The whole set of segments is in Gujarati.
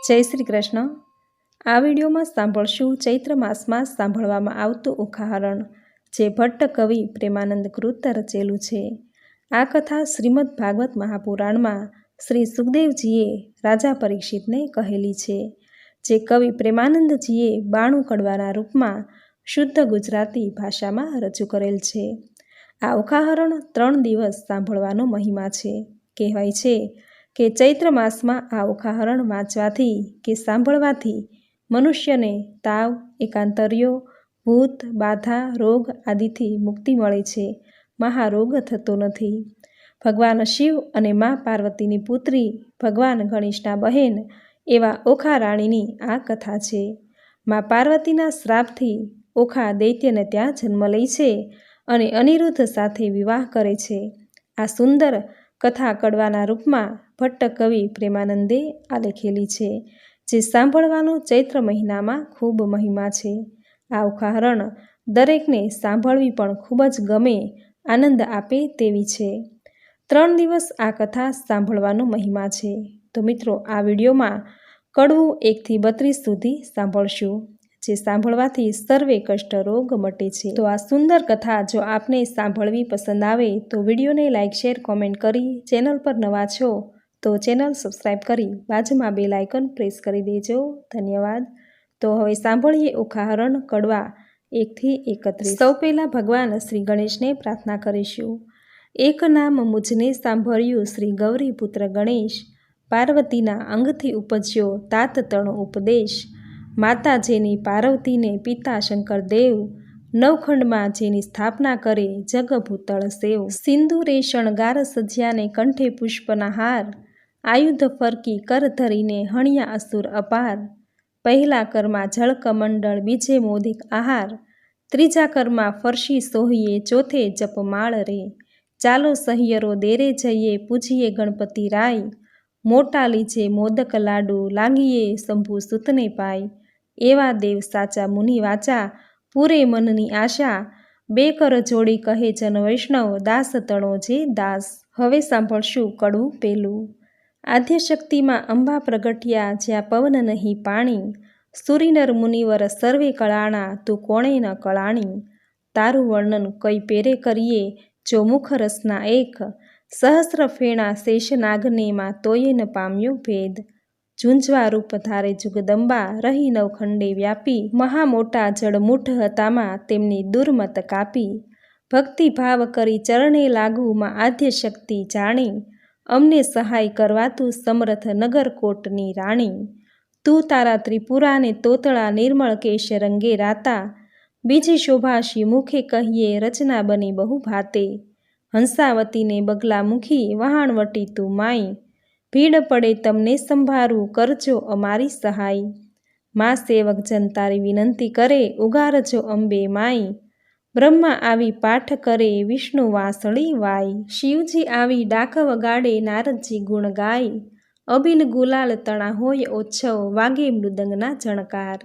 જય શ્રી કૃષ્ણ। આ વિડીયોમાં સાંભળશું ચૈત્ર માસમાં સાંભળવામાં આવતું ઉખાહરણ, જે ભટ્ટ કવિ પ્રેમાનંદ કૃત રચેલું છે। આ કથા શ્રીમદ ભાગવત મહાપુરાણમાં શ્રી સુખદેવજીએ રાજા પરીક્ષિતને કહેલી છે, જે કવિ પ્રેમાનંદજીએ 92 કડવાના રૂપમાં શુદ્ધ ગુજરાતી ભાષામાં રજૂ કરેલ છે। આ ઉખાહરણ 3 દિવસ સાંભળવાનો મહિમા છે। કહેવાય છે કે ચૈત્ર માસમાં આ ઉખાહરણ વાંચવાથી કે સાંભળવાથી મનુષ્યને તાવ, એકાંતર્યો, ભૂત, બાધા, રોગ આદિથી મુક્તિ મળે છે। મહારોગ થતો નથી। ભગવાન શિવ અને મા પાર્વતીની પુત્રી ભગવાન ગણેશના બહેન એવા ઓખા રાણીની આ કથા છે। મા પાર્વતીના શ્રાપથી ઓખા દૈત્યને ત્યાં જન્મ લે છે અને અનિરુદ્ધ સાથે વિવાહ કરે છે। આ સુંદર કથા કડવાના રૂપમાં ભટ્ટ કવિ પ્રેમાનંદે આલેખેલી છે, જે સાંભળવાનો ચૈત્ર મહિનામાં ખૂબ મહિમા છે। આ ઉખાહરણ દરેકને સાંભળવી પણ ખૂબ જ ગમે, આનંદ આપે તેવી છે। 3 દિવસ આ કથા સાંભળવાનો મહિમા છે। તો મિત્રો, આ વિડીયોમાં કડવું 1 થી 32 સુધી સાંભળશું, જે સાંભળવાથી સર્વે કષ્ટ રોગ મટે છે। તો આ સુંદર કથા જો આપને સાંભળવી પસંદ આવે તો વિડીયોને લાઇક, શેર, કોમેન્ટ કરી, ચેનલ પર નવા છો તો ચેનલ સબસ્ક્રાઈબ કરી બાજુમાં બેલ આઇકન પ્રેસ કરી દેજો। ધન્યવાદ। તો હવે સાંભળીએ ઉખાહરણ કડવા 1 થી 31। સૌ પહેલાં ભગવાન શ્રી ગણેશને પ્રાર્થના કરીશું। એક નામ મુજને સાંભળ્યું શ્રી ગૌરી પુત્ર ગણેશ, પાર્વતીના અંગથી ઉપજ્યો તાત તણો ઉપદેશ। માતા જેની પાર્વતીને પિતા શંકર દેવ, નવખંડમાં જેની સ્થાપના કરે જગ ભૂતળ સેવ। સિંદૂરે શણગાર સજ્યાને કંઠે પુષ્પના હાર, આયુધ ફરકી કર ધરીને હણ્યા અસુર અપાર। પહેલા કરમાં જળ કમંડળ, બીજે મોદિક આહાર, ત્રીજા કરમાં ફરશી સોહીએ, ચોથે જપમાળ રે। ચાલો સહિયરો દેરે જઈએ, પૂજીએ ગણપતિ રાય, મોટા લીજે મોદક લાડુ, લાગીએ શંભુ સુતને પાય। એવા દેવ સાચા મુનિ વાચા, પૂરે મનની આશા, બે કર જોડી કહે જન વૈષ્ણવ, દાસ તણો જે દાસ। હવે સાંભળશું કડવું પહેલું। આદ્યશક્તિમાં અંબા પ્રગટ્યા, જ્યાં પવન નહીં પાણી, સુરીનર મુનિવર સર્વે કળાણા, તું કોણે ન કળાણી। તારું વર્ણન કઈ પેરે કરીએ, જો મુખ રસના એક, સહસ્ર ફેણા શેષનાગને માં તોયે ન પામ્યો ભેદ। ઝુંઝવા રૂપ ધારે જુગદંબા, રહી નવખંડે વ્યાપી, મહા મોટા જળમુઠ હતામાં તેમની દુર્મત કાપી। ભક્તિ ભાવ કરી ચરણે લાગુ, માં આદ્યશક્તિ જાણી, અમને સહાય કરવા તું સમર્થ નગરકોટની રાણી। તું તારા ત્રિપુરાને તોતળા, નિર્મળ કેશ રંગે રાતા, બીજી શોભાશી મુખે કહીએ, રચના બની બહુ ભાતે। હંસાવતીને બગલા મુખી, વહાણવટી તું માઈ, ભીડ પડે તમને સંભારું, કરજો અમારી સહાય। મા સેવક જન તારી વિનંતી કરે, ઉગારજો અંબે માઈ, બ્રહ્મા આવી પાઠ કરે, વિષ્ણુ વાંસળી વાય। શિવજી આવી ડાક વગાડે, નારદજી ગુણ ગાય, અબિલ ગુલાલ તણા હોય ઓચ્છવ, વાગે મૃદંગના ઝણકાર।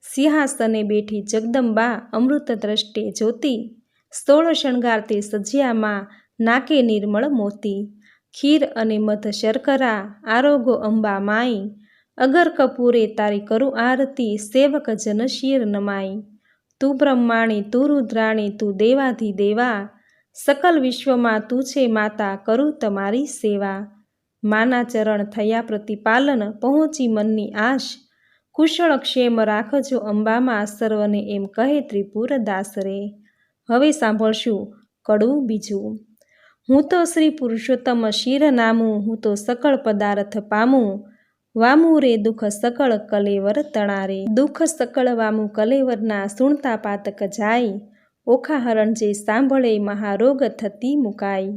સિંહાસને બેઠી જગદંબા, અમૃત દ્રષ્ટે જ્યોતિ, 16 શણગાર તે સજ્યામાં, નાકે નિર્મળ મોતી। ખીર અને મધ શર્કરા, આરોગો અંબા માઈ, અગર કપૂરે તારી કરું આરતી, સેવક જન શિર નમાઈ। તું બ્રહ્માણી, તું રુદ્રાણી, તું દેવાધિદેવા, સકલ વિશ્વમાં તું છે માતા, કરું તમારી સેવા। માના ચરણ થયા પ્રતિપાલન, પહોંચી મનની આશ, કુશળ ક્ષેમ રાખજો અંબામાં, સર્વને એમ કહે ત્રિપુર દાસ રે। હવે સાંભળશું કડવું બીજું। હું તો શ્રી પુરુષોત્તમ શિર નામું, હું તો સકળ પદાર્થ પામું, વામું રે દુઃખ સકળ કલેવર તણા રે। દુઃખ સકળ વામું કલેવરના, સુણતા પાતક જાય, ઓખાહરણ જે સાંભળે મહારોગ થતી મુકાય।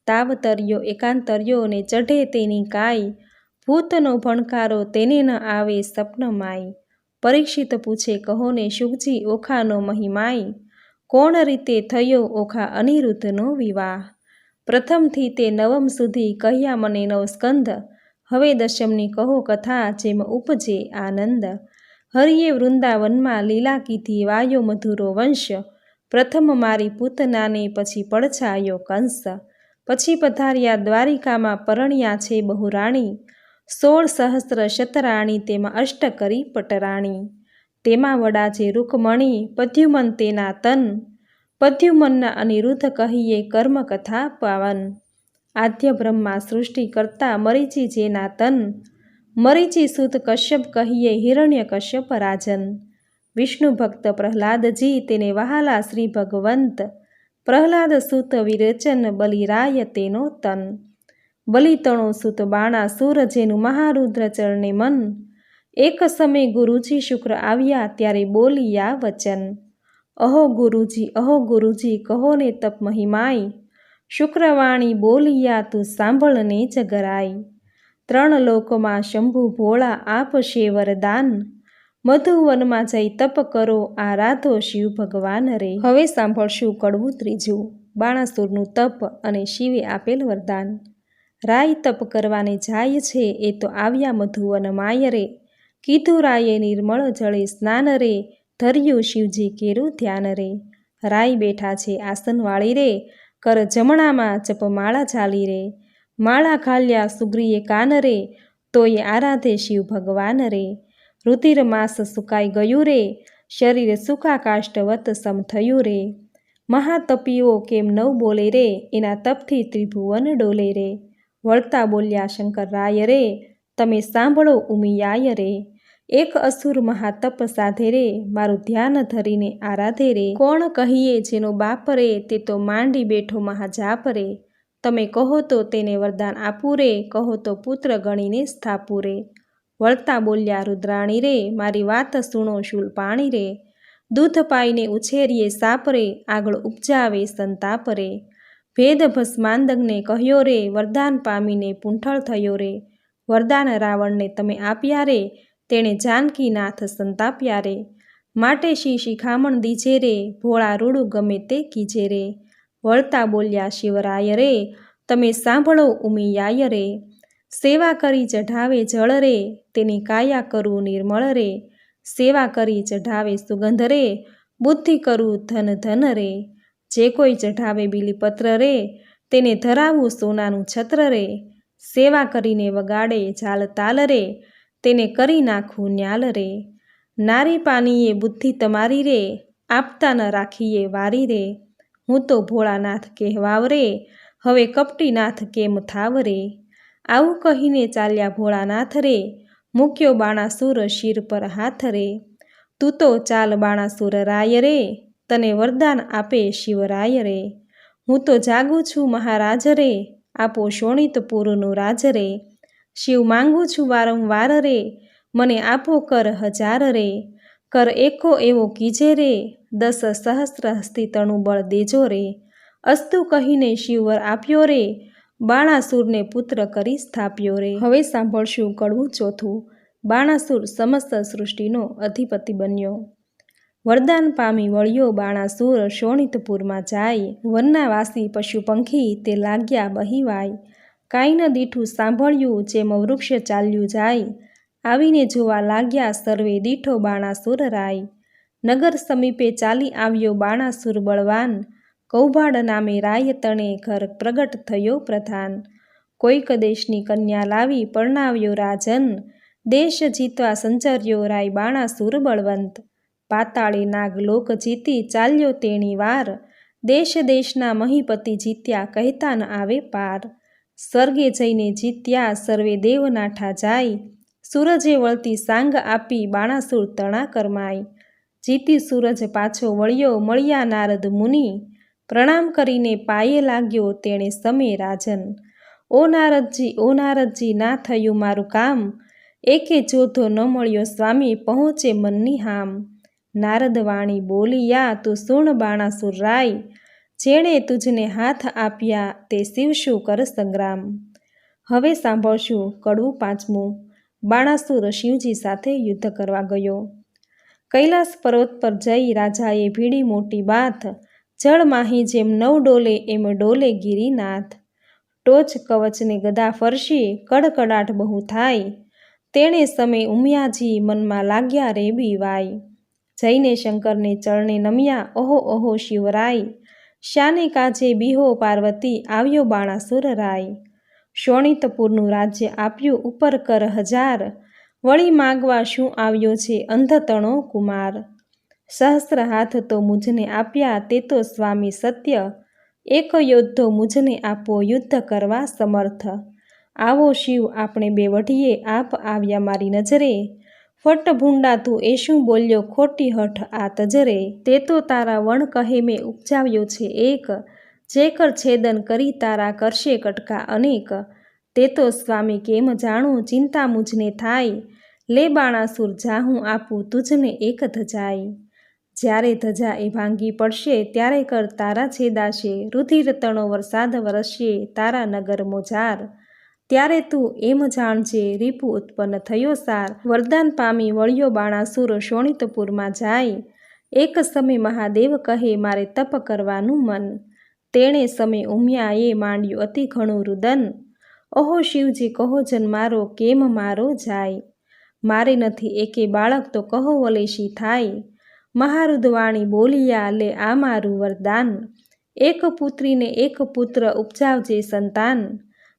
તાવતર્યો એકાંતર્યો ને ચઢે તેની કાય, ભૂતનો ભણકારો તેને ન આવે સપનમાય। પરીક્ષિત પૂછે કહો ને શુકજી, ઓખાનો મહિમાય, કોણ રીતે થયો ઓખા અનિરુદ્ધનો વિવાહ। પ્રથમથી તે નવમ સુધી કહ્યા મને 9 સ્કંધ, હવે દશમની કહો કથા, જેમ ઉપજે આનંદ। હરિએ વૃંદાવનમાં લીલા કીધી, વાયો મધુરો વંશ, પ્રથમ મારી પૂતનાને પછી પડછાયો કંસ। પછી પધાર્યા દ્વારિકામાં, પરણ્યા છે બહુ રાણી, 16 સહસ્ત્ર શતરાણી તેમાં અષ્ટ કરી પટરાણી, તેમાં વડાજે રૂકમણી પદ્યુમન તેના તન, પદ્યુમનના અનિરુદ્ધ કહીએ કર્મકથા પાવન, આદ્ય બ્રહ્મા સૃષ્ટિ કરતા મરીચી જેના તન, મરીચી સુત કશ્યપ કહીએ હિરણ્ય કશ્યપ રાજન, વિષ્ણુ ભક્ત પ્રહલાદજી તેને વહાલા શ્રી ભગવંત, પ્રહલાદ સુત વિરેચન બલિરાય તેનો તન, બલિતણો સુત બાણાસુર જેનું મહારુદ્ર ચરણે મન, એક સમય ગુરુજી શુક્ર આવ્યા ત્યારે બોલિયા વચન, અહો ગુરુજી કહો ને તપ મહિમાય, શુક્રવાણી બોલિયા તું સાંભળને જગરાય, 3 લોકમાં શંભુ ભોળા આપશે વરદાન, મધુવનમાં જઈ તપ કરો આરાધો શિવ ભગવાન રે. હવે સાંભળશું કડવું ત્રીજું, બાણાસુરનું તપ અને શિવે આપેલ વરદાન. રાય તપ કરવાને જાય છે એ તો આવ્યા મધુવન માય રે, કીધું રાયે નિર્મળ જળે સ્નાન રે, ધર્યું શિવજી કેરું ધ્યાન રે, રાય બેઠા છે આસનવાળી રે, કર જમણામાં જપમાળા ચાલી રે, માળા ઘાલ્યા સુગ્રીએ કાન રે, તોય આરાધે શિવ ભગવાન રે, રુધિર માસ સુકાઈ ગયું રે, શરીર સુકાકાષ્ઠવત સમ થયું રે, મહાતપીઓ કેમ નવ બોલે રે, એના તપથી ત્રિભુવન ડોલે રે, વળતા બોલ્યા શંકર રાય રે, તમે સાંભળો ઉમિયાય રે, એક અસુર મહાતપ સાધે રે, મારું ધ્યાન ધરીને આરાધે રે, કોણ કહીએ જેનો બાપ રે, તે તો માંડી બેઠો મહાજાપ રે, તમે કહો તો તેને વરદાન આપું રે, કહો તો પુત્ર ગણીને સ્થાપું રે, વળતા બોલ્યા રુદ્રાણી રે, મારી વાત સુણો શૂલપાણી રે, દૂધ પાઈને ઉછેરીએ સાપ રે, આગળ ઉપજાવે સંતાપ રે, ભેદ ભસ્માંદગને કહ્યો રે, વરદાન પામીને પૂંઠળ થયો રે, વરદાન રાવણને તમે આપ્યા રે, તેણે જાનકીનાથ સંતાપ્યા રે, માટે શિખામણ દીજે રે, ભોળા રૂડું ગમે તે કીજે રે, વળતા બોલ્યા શિવરાય રે, તમે સાંભળો ઉમિયાય રે, સેવા કરી ચઢાવે જળ રે, તેની કાયા કરું નિર્મળ રે, સેવા કરી ચઢાવે સુગંધ રે, બુદ્ધિ કરું ધન ધન રે, જે કોઈ ચઢાવે બીલીપત્ર રે, તેને ધરાવું સોનાનું છત્ર રે, સેવા કરીને વગાડે ઝાલ તાલ રે, તેને કરી નાખું ન્યાલ રે, નારી પાનીએ બુદ્ધિ તમારી રે, આપતા ન રાખીએ વારી રે, હું તો ભોળાનાથ કહેવાવ રે, હવે કપટીનાથ કેમ થાવ રે, આવું કહીને ચાલ્યા ભોળાનાથ રે, મૂક્યો બાણાસુર શિર પર હાથ રે, તું તો ચાલ બાણાસુર રાય રે, તને વરદાન આપે શિવરાય રે, હું તો જાગું છું મહારાજ રે, આપો શોણિતપુરનું રાજ રે, શિવ માંગું છું વારંવાર રે, મને આપો કર 1000 રે, કર એકો એવો કીજે રે, 10 સહસ્ત્ર હસ્તી તણું બળ દેજો રે, અસ્તુ કહીને શિવવર આપ્યો રે, બાણાસુરને પુત્ર કરી સ્થાપ્યો રે. હવે સાંભળશું કડવું ચોથું, બાણાસુર સમસ્ત સૃષ્ટિનો અધિપતિ બન્યો. વરદાન પામી વળ્યો બાણાસુર, શોણિતપુરમાં જાય, વનના વાસી પશુ પંખી તે લાગ્યા બહિવાય, કાંઈ ન દીઠું સાંભળ્યું જેમ વૃક્ષ ચાલ્યું જાય, આવીને જોવા લાગ્યા સર્વે દીઠો બાણાસુર રાય, નગર સમીપે ચાલી આવ્યો બાણાસુર બળવાન, કૌભાડ નામે રાય તણે ઘર પ્રગટ થયો પ્રધાન, કોઈક દેશની કન્યા લાવી પરણાવ્યો રાજન, દેશ જીતવા સંચર્યો રાય બાણાસુર બળવંત, પાતાળે નાગ લોક જીતી ચાલ્યો તેણી વાર, દેશ દેશના મહીપતિ જીત્યા કહેતા ન આવે પાર, સ્વર્ગે જઈને જીત્યા સર્વે દેવ નાઠા જાય, સૂરજે વળતી સાંગ આપી બાણાસુર તણા કરમાય, જીતી સૂરજ પાછો વળ્યો મળ્યા નારદ મુનિ, પ્રણામ કરીને પાયે લાગ્યો તેણે સમે રાજન, ઓ નારદજી ના થયું મારું કામ, એકે જોધો ન મળ્યો સ્વામી પહોંચે મનની હામ, નારદ વાણી બોલિયા તું સુણ બાણાસુર રાય, જેણે તુજને હાથ આપ્યા તે શિવશું કર સંગ્રામ. હવે સાંભળશું કડવું પાંચમું, બાણાસુર શિવજી સાથે યુદ્ધ કરવા ગયો. કૈલાસ પર્વત પર જઈ રાજાએ ભીડી મોટી બાથ, જળમાહી જેમ નવ ડોલે એમ ડોલે ગિરિનાથ, ટોચ કવચને ગદા ફરશી કડકડાટ બહુ થાય, તેણે સમે ઉમિયાજી મનમાં લાગ્યા રે બીવાય, જઈને શંકરને ચરણે નમ્યા ઓહો ઓહો શિવરાય, શાને કાજે બીહો પાર્વતી આવ્યો બાણાસુર રાય, શોણિતપુરનું રાજ્ય આપ્યું ઉપર કર હજાર, વળી માગવા શું આવ્યો છે અંધતણો કુમાર. સહસ્ત્ર હાથ તો મુझને આપ્યા તે તો સ્વામી સત્ય, એક યોદ્ધો મુझને આપો યુદ્ધ કરવા સમર્થ. આવો શિવ આપણે બે વઢીએ, આપ આવ્યા મારી નજરે, ફટ ભૂંડા તું એ શું બોલ્યો ખોટી હઠ આ તજરે. તે તો તારા વણ કહે મેં ઉપજાવ્યો છે એક, જે કર છેદન કરી તારા કરશે કટકા અનેક. તે તો સ્વામી કેમ જાણું ચિંતા મુझને થાય, લે બાણાસુર જાહું આપું તુझને એક ધજાય. જ્યારે ધજા એ ભાંગી પડશે ત્યારે કર તારા છેદાશે, રુધિર તણો વરસાદ વરસશે તારા નગર મોજાર. ત્યારે તું એમ જાણજે રીપુ ઉત્પન્ન થયો સાર, વરદાન પામી વળ્યો બાણાસુર શોણિતપુરમાં જાય. એક સમય મહાદેવ કહે મારે તપ કરવાનું મન, તેણે સમય ઉમિયાએ માંડ્યું અતિ ઘણું રુદન. ઓહો શિવજી કહો જન મારો કેમ મારો જાય, મારે નથી એકે બાળક તો કહો વલેશી થાય. મહારુદવાણી બોલિયા લે આ મારું વરદાન, એક પુત્રીને એક પુત્ર ઉપજાવજે સંતાન.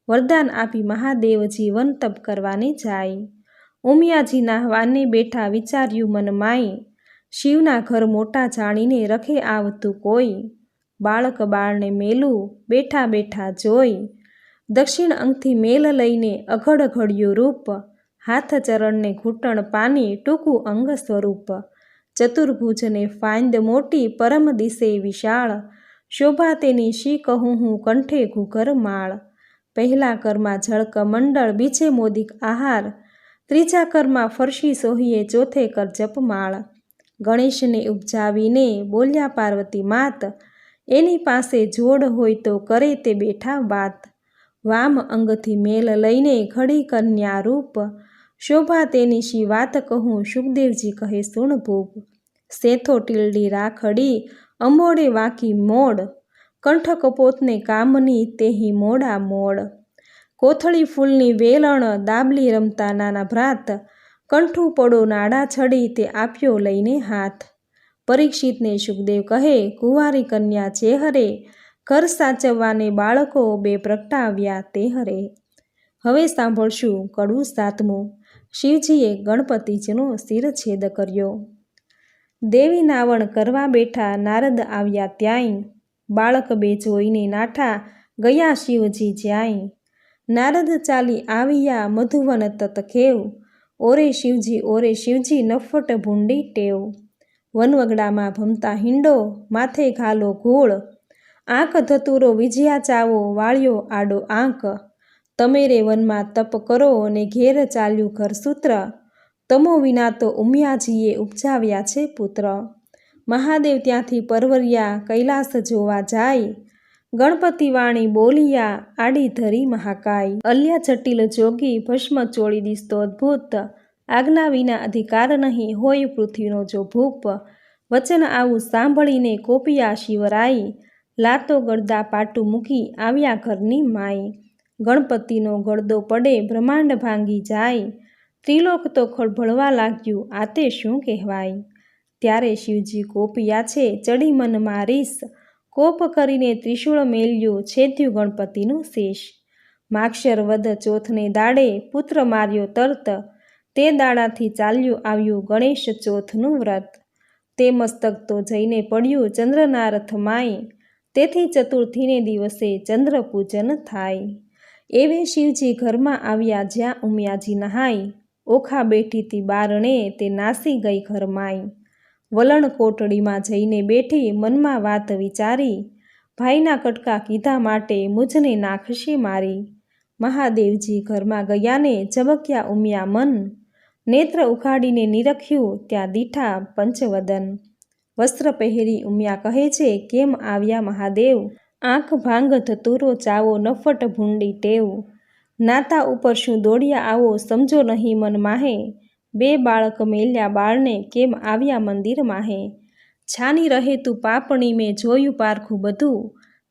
વરદાન આપી મહાદેવજી વન તપ કરવાને જાય. ઉમિયાજીના વાને બેઠા વિચાર્યું મન માય, શિવના ઘર મોટા જાણીને રખે આવતું કોઈ. બાળક બાળને મેલું બેઠા બેઠા જોઈ, દક્ષિણ અંગથી મેલ લઈને અઘડ ઘડ્યું રૂપ. હાથ ચરણને ઘૂંટણ પાની ટૂંકું અંગ સ્વરૂપ. ચતુર્ભુજને ફાંદ મોટી પરમ દિશે વિશાળ, શોભા તેની શી કહું હું કંઠે ઘૂઘર માળ. પહેલા કરમાં જળકમંડળ બીજે મોદિક આહાર, ત્રીજા કરમાં ફરશી સોહીએ ચોથે કર જપમાળ. ગણેશને ઉપજાવીને બોલ્યા પાર્વતી માત, એની પાસે જોડ હોય તો કરે તે બેઠા વાત. વામ અંગથી મેલ લઈને ઘડી કન્યા રૂપ, શોભા તેની શી વાત કહું સુખદેવજી કહે સુણ ભૂપ. સેથો ટીલડી રાખડી અંબોડે વાંકી મોડ, કંઠ કપોતને કામની તેહી મોડા મોડ. કોથળી ફૂલની વેલણ દાબલી રમતા નાના ભ્રાત, કંઠું પડો નાડા છડી તે આપ્યો લઈને હાથ. પરીક્ષિતને સુખદેવ કહે કુંવારી કન્યા જે હરે, ઘર સાચવવાને બાળકો બે પ્રગટાવ્યા તે હરે. હવે સાંભળશું કડવું સાતમું. શિવજીએ ગણપતિજીનો શિરછેદ કર્યો. દેવી નાવણ કરવા બેઠા નારદ આવ્યા ત્યાંય, બાળક બે જોઈને નાઠા ગયા શિવજી જ્યાંય. નારદ ચાલી આવ્યા મધુવન તતખેવ, ઓરે શિવજી નફટ ભૂંડી ટેવ. વનવગડામાં ભમતા હિંડો માથે ઘાલો ઘૂળ, આંખ ધતુરો વિજયા ચાવો વાળ્યો આડો આંક. તમે રે વનમાં તપ કરો ને ઘેર ચાલ્યું ઘરસૂત્ર, તમો વિના તો ઉમિયાજીએ ઉપજાવ્યા છે પુત્ર. મહાદેવ ત્યાંથી પરવર્યા કૈલાસ જોવા જાય, ગણપતિ વાણી બોલિયા આડી ધરી મહાકાય. અલ્યા જટિલ જોગી ભસ્મ ચોળી દિસતો અદ્ભુત, આજ્ઞા વિના અધિકાર નહીં હોય પૃથ્વીનો જો ભૂપ. વચન આવું સાંભળીને કોપિયા શિવરાય, લાતો ગળદા પાટું મૂકી આવ્યા ઘરની માય. ગણપતિનો ગળદો પડે બ્રહ્માંડ ભાંગી જાય, ત્રિલોક તો ખળભળવા લાગ્યું આ તે શું કહેવાય. ત્યારે શિવજી કોપિયા છે ચડી મન મારીશ, કોપ કરીને ત્રિશૂળ મેલ્યું છેદ્યું ગણપતિનું શીશ. માક્ષર વદ ચોથને દાડે પુત્ર માર્યો તરત, તે દાડાથી ચાલ્યું આવ્યું ગણેશ ચોથનું વ્રત. તે મસ્તક તો જઈને પડ્યું ચંદ્રના રથમાય, તેથી ચતુર્થીને દિવસે ચંદ્ર પૂજન થાય. એવે શિવજી ઘરમાં આવ્યા જ્યાં ઉમિયાજી નહાય, ઓખા બેઠીતી બારણે તે નાસી ગઈ ઘરમાય. વલણ કોટડીમાં જઈને બેઠી મનમાં વાત વિચારી, ભાઈના કટકા કીધા માટે મુझને નાખશે મારી. મહાદેવજી ઘરમાં ગયાને ઝબક્યા ઉમિયા મન, નેત્ર ઉઘાડીને નિરખ્યું ત્યાં દીઠા પંચવદન. વસ્ત્ર પહેરી ઉમિયા કહે છે કેમ આવ્યા મહાદેવ, આંખ ભાંગ ધતુરો ચાવો નફટ ભૂંડી ટેવ. નાતા ઉપર શું દોડ્યા આવો સમજો નહીં મન માહે, બે બાળક મેલ્યા બાળને કેમ આવ્યા મંદિર માહે. છાની રહે તું પાપણી મેં જોયું પારખું બધું,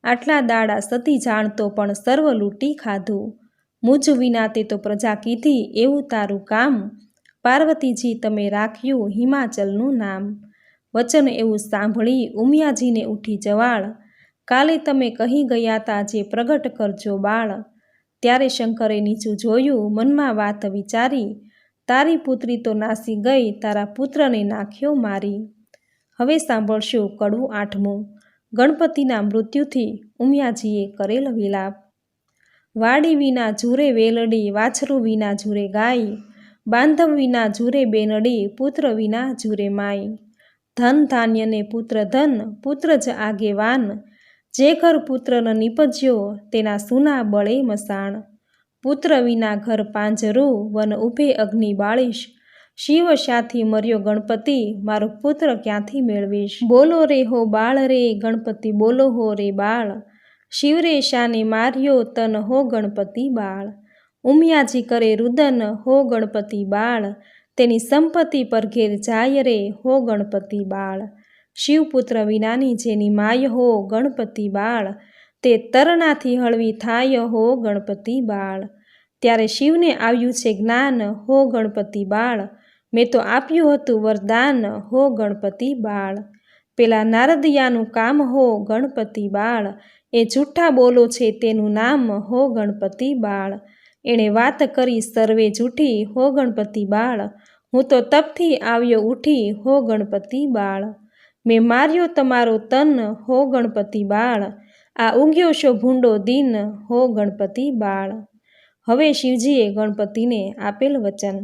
આટલા દાડા સતી જાણતો પણ સર્વ લૂંટી ખાધું. મુझ વિના તે તો પ્રજા કીધી એવું તારું કામ, પાર્વતીજી તમે રાખ્યું હિમાચલનું નામ. વચન એવું સાંભળી ઉમિયાજીને ઉઠી જવાળ, કાલે તમે કહી ગયા તા જે પ્રગટ કરજો બાળ. ત્યારે શંકરે નીચું જોયું, મનમાં વાત વિચારી, તારી પુત્રી તો નાસી ગઈ, તારા પુત્રને નાખ્યો મારી. હવે સાંભળશું કડવું 8મું. ગણપતિના મૃત્યુથી ઉમિયાજીએ કરેલ વિલાપ. વાડી વિના ઝૂરે વેલડી, વાછરું વિના ઝૂરે ગાય, બાંધવ વિના ઝૂરે બેનડી, પુત્ર વિના ઝૂરે માય. ધન ધાન્યને પુત્ર ધન, પુત્ર જ આગેવાન, જે ઘર પુત્ર ન નીપજ્યો, તેના સૂના બળે મસાણ. પુત્ર વિના ઘર પાંજરું, વન ઉભે અગ્નિ બાળીશ, શિવ શાથી મર્યો ગણપતિ, મારો પુત્ર ક્યાંથી મેળવીશ. બોલો રે હો બાળ રે, ગણપતિ બોલો હો રે બાળ, શિવરે શાને માર્યો તન હો ગણપતિ બાળ. ઉમિયાજી કરે રુદન હો ગણપતિ બાળ, તેની સંપત્તિ પર ઘેર જાય રે હો ગણપતિ બાળ. શિવપુત્ર વિનાની જેની માય હો ગણપતિ બાળ, તે તરણાથી હળવી થાય હો ગણપતિ બાળ. ત્યારે શિવને આવ્યું છે જ્ઞાન હો ગણપતિ બાળ, મેં તો આપ્યું હતું વરદાન હો ગણપતિ બાળ. પેલા નારદિયાનું કામ હો ગણપતિ બાળ, એ જૂઠા બોલો છે તેનું નામ હો ગણપતિ બાળ. એણે વાત કરી સર્વે જૂઠી હો ગણપતિ બાળ, હું તો તપથી આવ્યો ઉઠી હો ગણપતિ બાળ. મેં માર્યો તમારો તન હો ગણપતિ બાળ, આ ઉગ્યો શો ભૂંડો દિન હો ગણપતિ બાળ. હવે શિવજીએ ગણપતિને આપેલ વચન.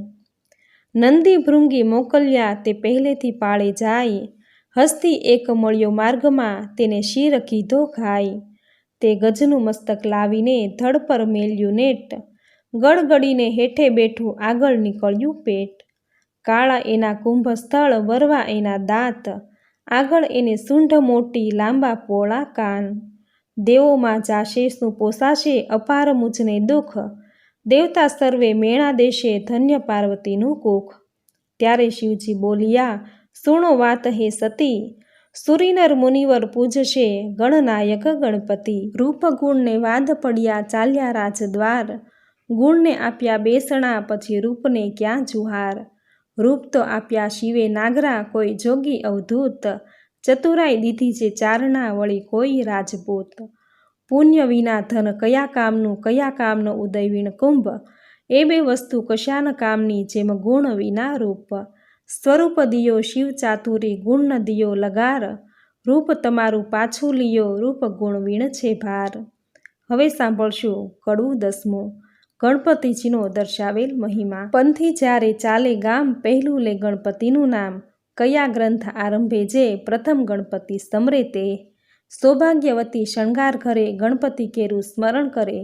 નંદી ભૃંગી મોકલ્યા તે પહેલેથી પાળે જાય, હસ્તી એક મળ્યો માર્ગમાં તેને શિર કીધો ખાય. તે ગજનું મસ્તક લાવીને ધડ પર મેલ્યું નેટ, ગળગડીને હેઠે બેઠું આગળ નીકળ્યું પેટ. કાળા એના કુંભ સ્થળ વરવા એના દાંત, આગળ એને સૂંઢ મોટી લાંબા પોળા કાન. દેવોમાં જાશે શું પોસાશે અપાર મુજને દુઃખ, દેવતા સર્વે મેણા દેશે ધન્ય પાર્વતીનું કુખ. ત્યારે શિવજી બોલિયા સુણો વાત હે સતી, સુરીનર મુનિવર પૂજશે ગણનાયક ગણપતિ. રૂપ ગુણને વાદ પડ્યા ચાલ્યા રાજદ્વાર, ગુણને આપ્યા બેસણા પછી રૂપને ક્યાં જુહાર. રૂપ તો આપ્યા શિવે નાગરા કોઈ જોગી અવધૂત, ચતુરાઈ દીધી જે ચારણા વળી કોઈ રાજપૂત. પુણ્ય વિના ધન કયા કામનું, કયા કામનો ઉદય વીણ કુંભ, એ બે વસ્તુ કશાન કામની જેમ ગુણ વિના રૂપ. સ્વરૂપ દિયો શિવ ચાતુરી, ગુણ ન દિયો લગાર, રૂપ તમારું પાછું લિયો, રૂપ ગુણ વીણ છે ભાર. હવે સાંભળશું કડવું 10મું. ગણપતિજીનો દર્શાવેલ મહિમા. પંથી જ્યારે ચાલે ગામ, પહેલું લે ગણપતિનું નામ, કયા ગ્રંથ આરંભે જે પ્રથમ ગણપતિ સમરે તે. સૌભાગ્યવતી શણગાર ઘરે ગણપતિ કેરું સ્મરણ કરે,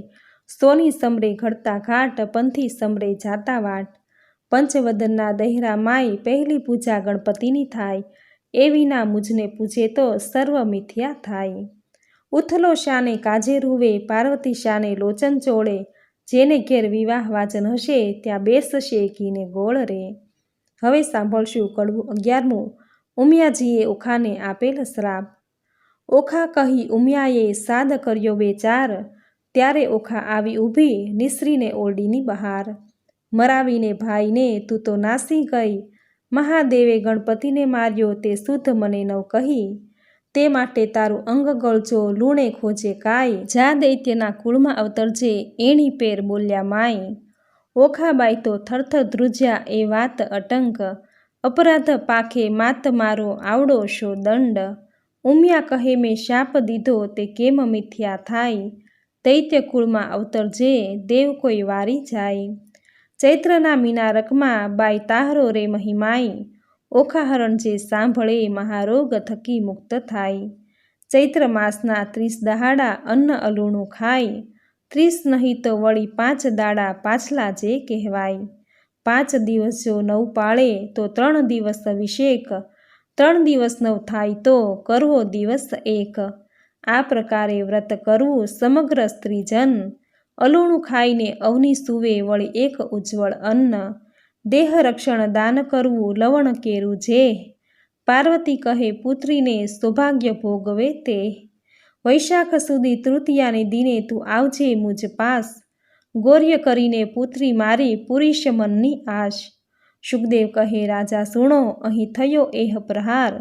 સોની સમરે ઘડતા ઘાટ, પંથી સમરે જાતા વાટ. પંચવદનના દહેરા માય, પહેલી પૂજા ગણપતિની થાય, એ વિના મુજને પૂજે તો સર્વ મિથ્યા થાય. ઉથલો શાને કાજે રૂવે, પાર્વતી શાને લોચન ચોળે, જેને ઘેર વિવાહ વાચન હશે ત્યાં બેસશે કીને ગોળ રે. હવે સાંભળશું કડવું 11મું. ઉમિયાજીએ ઓખાને આપેલ શ્રાપ. ઓખા કહી ઉમિયાએ સાદ કર્યો બેચાર, ત્યારે ઓખા આવી ઊભી નિસરીને ઓરડીની બહાર. મરાવીને ભાઈને તું તો નાસી ગઈ, મહાદેવે ગણપતિને માર્યો તે શુદ્ધ મને નવ કહી. તે માટે તારું અંગ ગળજો લૂણે ખોજે કાય, જા દૈત્યના કુળમાં અવતરજે એણી પેર બોલ્યા માય. ઓખાબાઈ તો થરથર ધ્રુજ્યા એ વાત અટંક, અપરાધ પાખે માત મારો આવડો શો દંડ. ઉમિયા કહે મેં શાપ દીધો તે કેમ મિથ્યા થાય, દૈત્ય કુળમાં અવતરજે દેવ કોઈ વારી જાય. ચૈત્રના મીનારકમાં બાઈ તાહરો રે મહિમાઈ, ઓખાહરણ જે સાંભળે મહારોગ થકી મુક્ત થાય. ચૈત્ર માસના 30 દહાડા અન્ન અલૂણું ખાય, 30 નહીં તો વળી 5 દાડા પાછલા જે કહેવાય. 5 દિવસ જો 9 પાળે તો 3 દિવસ અભિષેક, 3 દિવસ 9 થાય તો કરવો દિવસ એક. આ પ્રકારે વ્રત કરવું સમગ્ર સ્ત્રીજન, અલૂણું ખાઈને અવની સૂવે વળી એક ઉજ્જવળ અન્ન. દેહ રક્ષણ દાન કરવું લવણ કેરું જે, પાર્વતી કહે પુત્રીને સૌભાગ્ય ભોગવે તે. વૈશાખ સુધી તૃતીયાને દિને તું આવજે મુજ પાસ, ગૌર્ય કરીને પુત્રી મારી પુરીશ મનની આશ. શુકદેવ કહે રાજા સુણો અહીં થયો એહ પ્રહાર,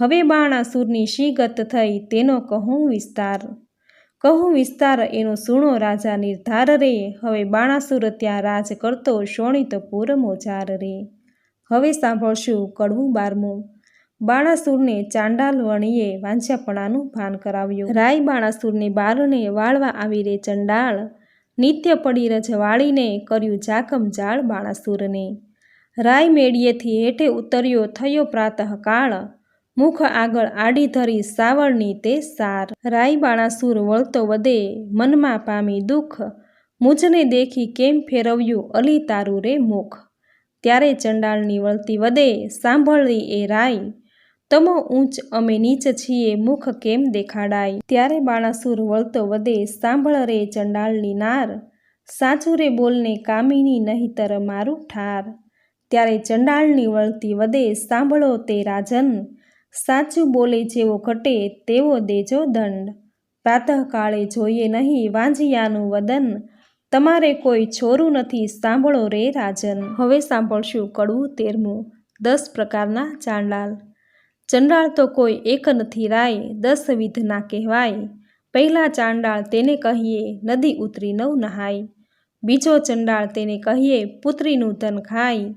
હવે બાણાસુરની શી ગત થઈ તેનો કહું વિસ્તાર. કહું વિસ્તાર એનો સુણો રાજા નિર્ધાર રે, હવે બાણાસુર ત્યાં રાજ કરતો શોણિતપુર મોજાર રે. હવે સાંભળશું કડવું 12મું. બાણાસુરને ચાંડાલ વણીએ વાંઝ્યાપણાનું ભાન કરાવ્યું. રાય બાણાસુરને બારણે વાળવા આવી રે ચંડાળ, નિત્ય પડી રજવાળીને કર્યું જાકમ જાળ બાણાસુરને. રાય મેળીએથી હેઠે ઉતર્યો થયો પ્રાતઃકાળ, મુખ આગળ આડી ધરી સાવળની તે સાર. રાય બાણાસુર વળતો વધે મનમાં પામી દુઃખ, મુજને દેખી કેમ ફેરવ્યું અલી તારું રે મુખ. ત્યારે ચંડાળની વળતી વધે સાંભળી એ રાય, તમો ઊંચ અમે નીચ છીએ મુખ કેમ દેખાડાય. ત્યારે બાણાસુર વળતો વધે સાંભળ રે ચંડાળની નાર, સાચું રે બોલને કામિની નહિતર મારું ઠાર. ત્યારે ચંડાળની વળતી વધે સાંભળો તે રાજન, સાચું બોલે જેવો ઘટે તેવો દેજો દંડ. પ્રાતઃકાળે જોઈએ નહીં વાંઝિયાનું વદન, તમારે કોઈ છોરું નથી સાંભળો રે રાજન. હવે સાંભળશું કડવું 13મું. 10 પ્રકારના ચાંડાલ. ચંડાળ તો કોઈ એક નથી રાય, 10 વિધના કહેવાય. પહેલા ચાંડાળ તેને કહીએ નદી ઉતરી નવ નહાય. બીજો ચંડાળ તેને કહીએ પુત્રીનું ધન ખાય.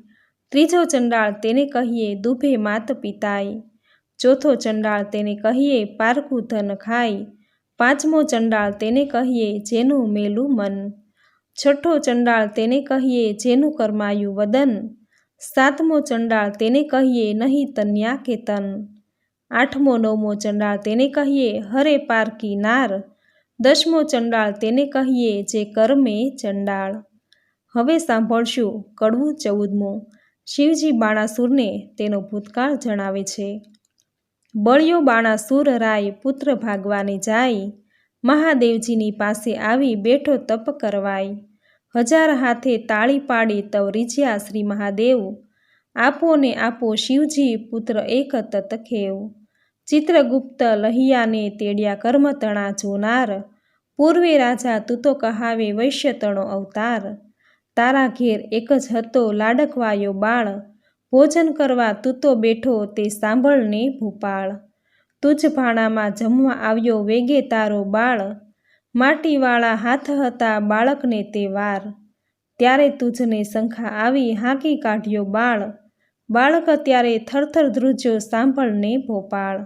ત્રીજો ચંડાળ તેને કહીએ દુભે માત પિતાય. ચોથો ચંડાળ તેને કહીએ પારકું ધન ખાય. પાંચમો ચંડાળ તેને કહીએ જેનું મેલું મન. છઠ્ઠો ચંડાળ તેને કહીએ જેનું કરમાયું વદન. સાતમો ચંડાળ તેને કહીએ નહીં તન્યા કે તન. આઠમો નવમો ચંડાળ તેને કહીએ હરે પારકી નાર. 10મો ચંડાળ તેને કહીએ જે કર્મે ચંડાળ. હવે સાંભળશું કડવું 14મું. શિવજી બાણાસુરને તેનો ભૂતકાળ જણાવે છે. બળ્યો બાણાસુર રાય પુત્ર ભાગવાને જાય, મહાદેવજીની પાસે આવી બેઠો તપ કરવાય. 1000 હાથે તાળી પાડી તવ રીઝ્યા શ્રી મહાદેવ, આપો ને આપો શિવજી પુત્ર એક તતખેવ. ચિત્રગુપ્ત લહિયાને તેડ્યા કર્મ તણા જોનાર, પૂર્વે રાજા તું તો કહાવે વૈશ્ય તણો અવતાર. તારા ઘેર એક જ હતો લાડકવાયો બાળ, ભોજન કરવા તું તો બેઠો તે સાંભળને ભૂપાળ. તુજ ભાણામાં જમવા આવ્યો વેગે તારો બાળ, માટીવાળા હાથ હતા બાળકને તે વાર. ત્યારે તુજને શંખા આવી હાંકી કાઢ્યો બાળ, બાળક ત્યારે થરથર ધ્રુજ્યો સાંભળને ભોપાળ.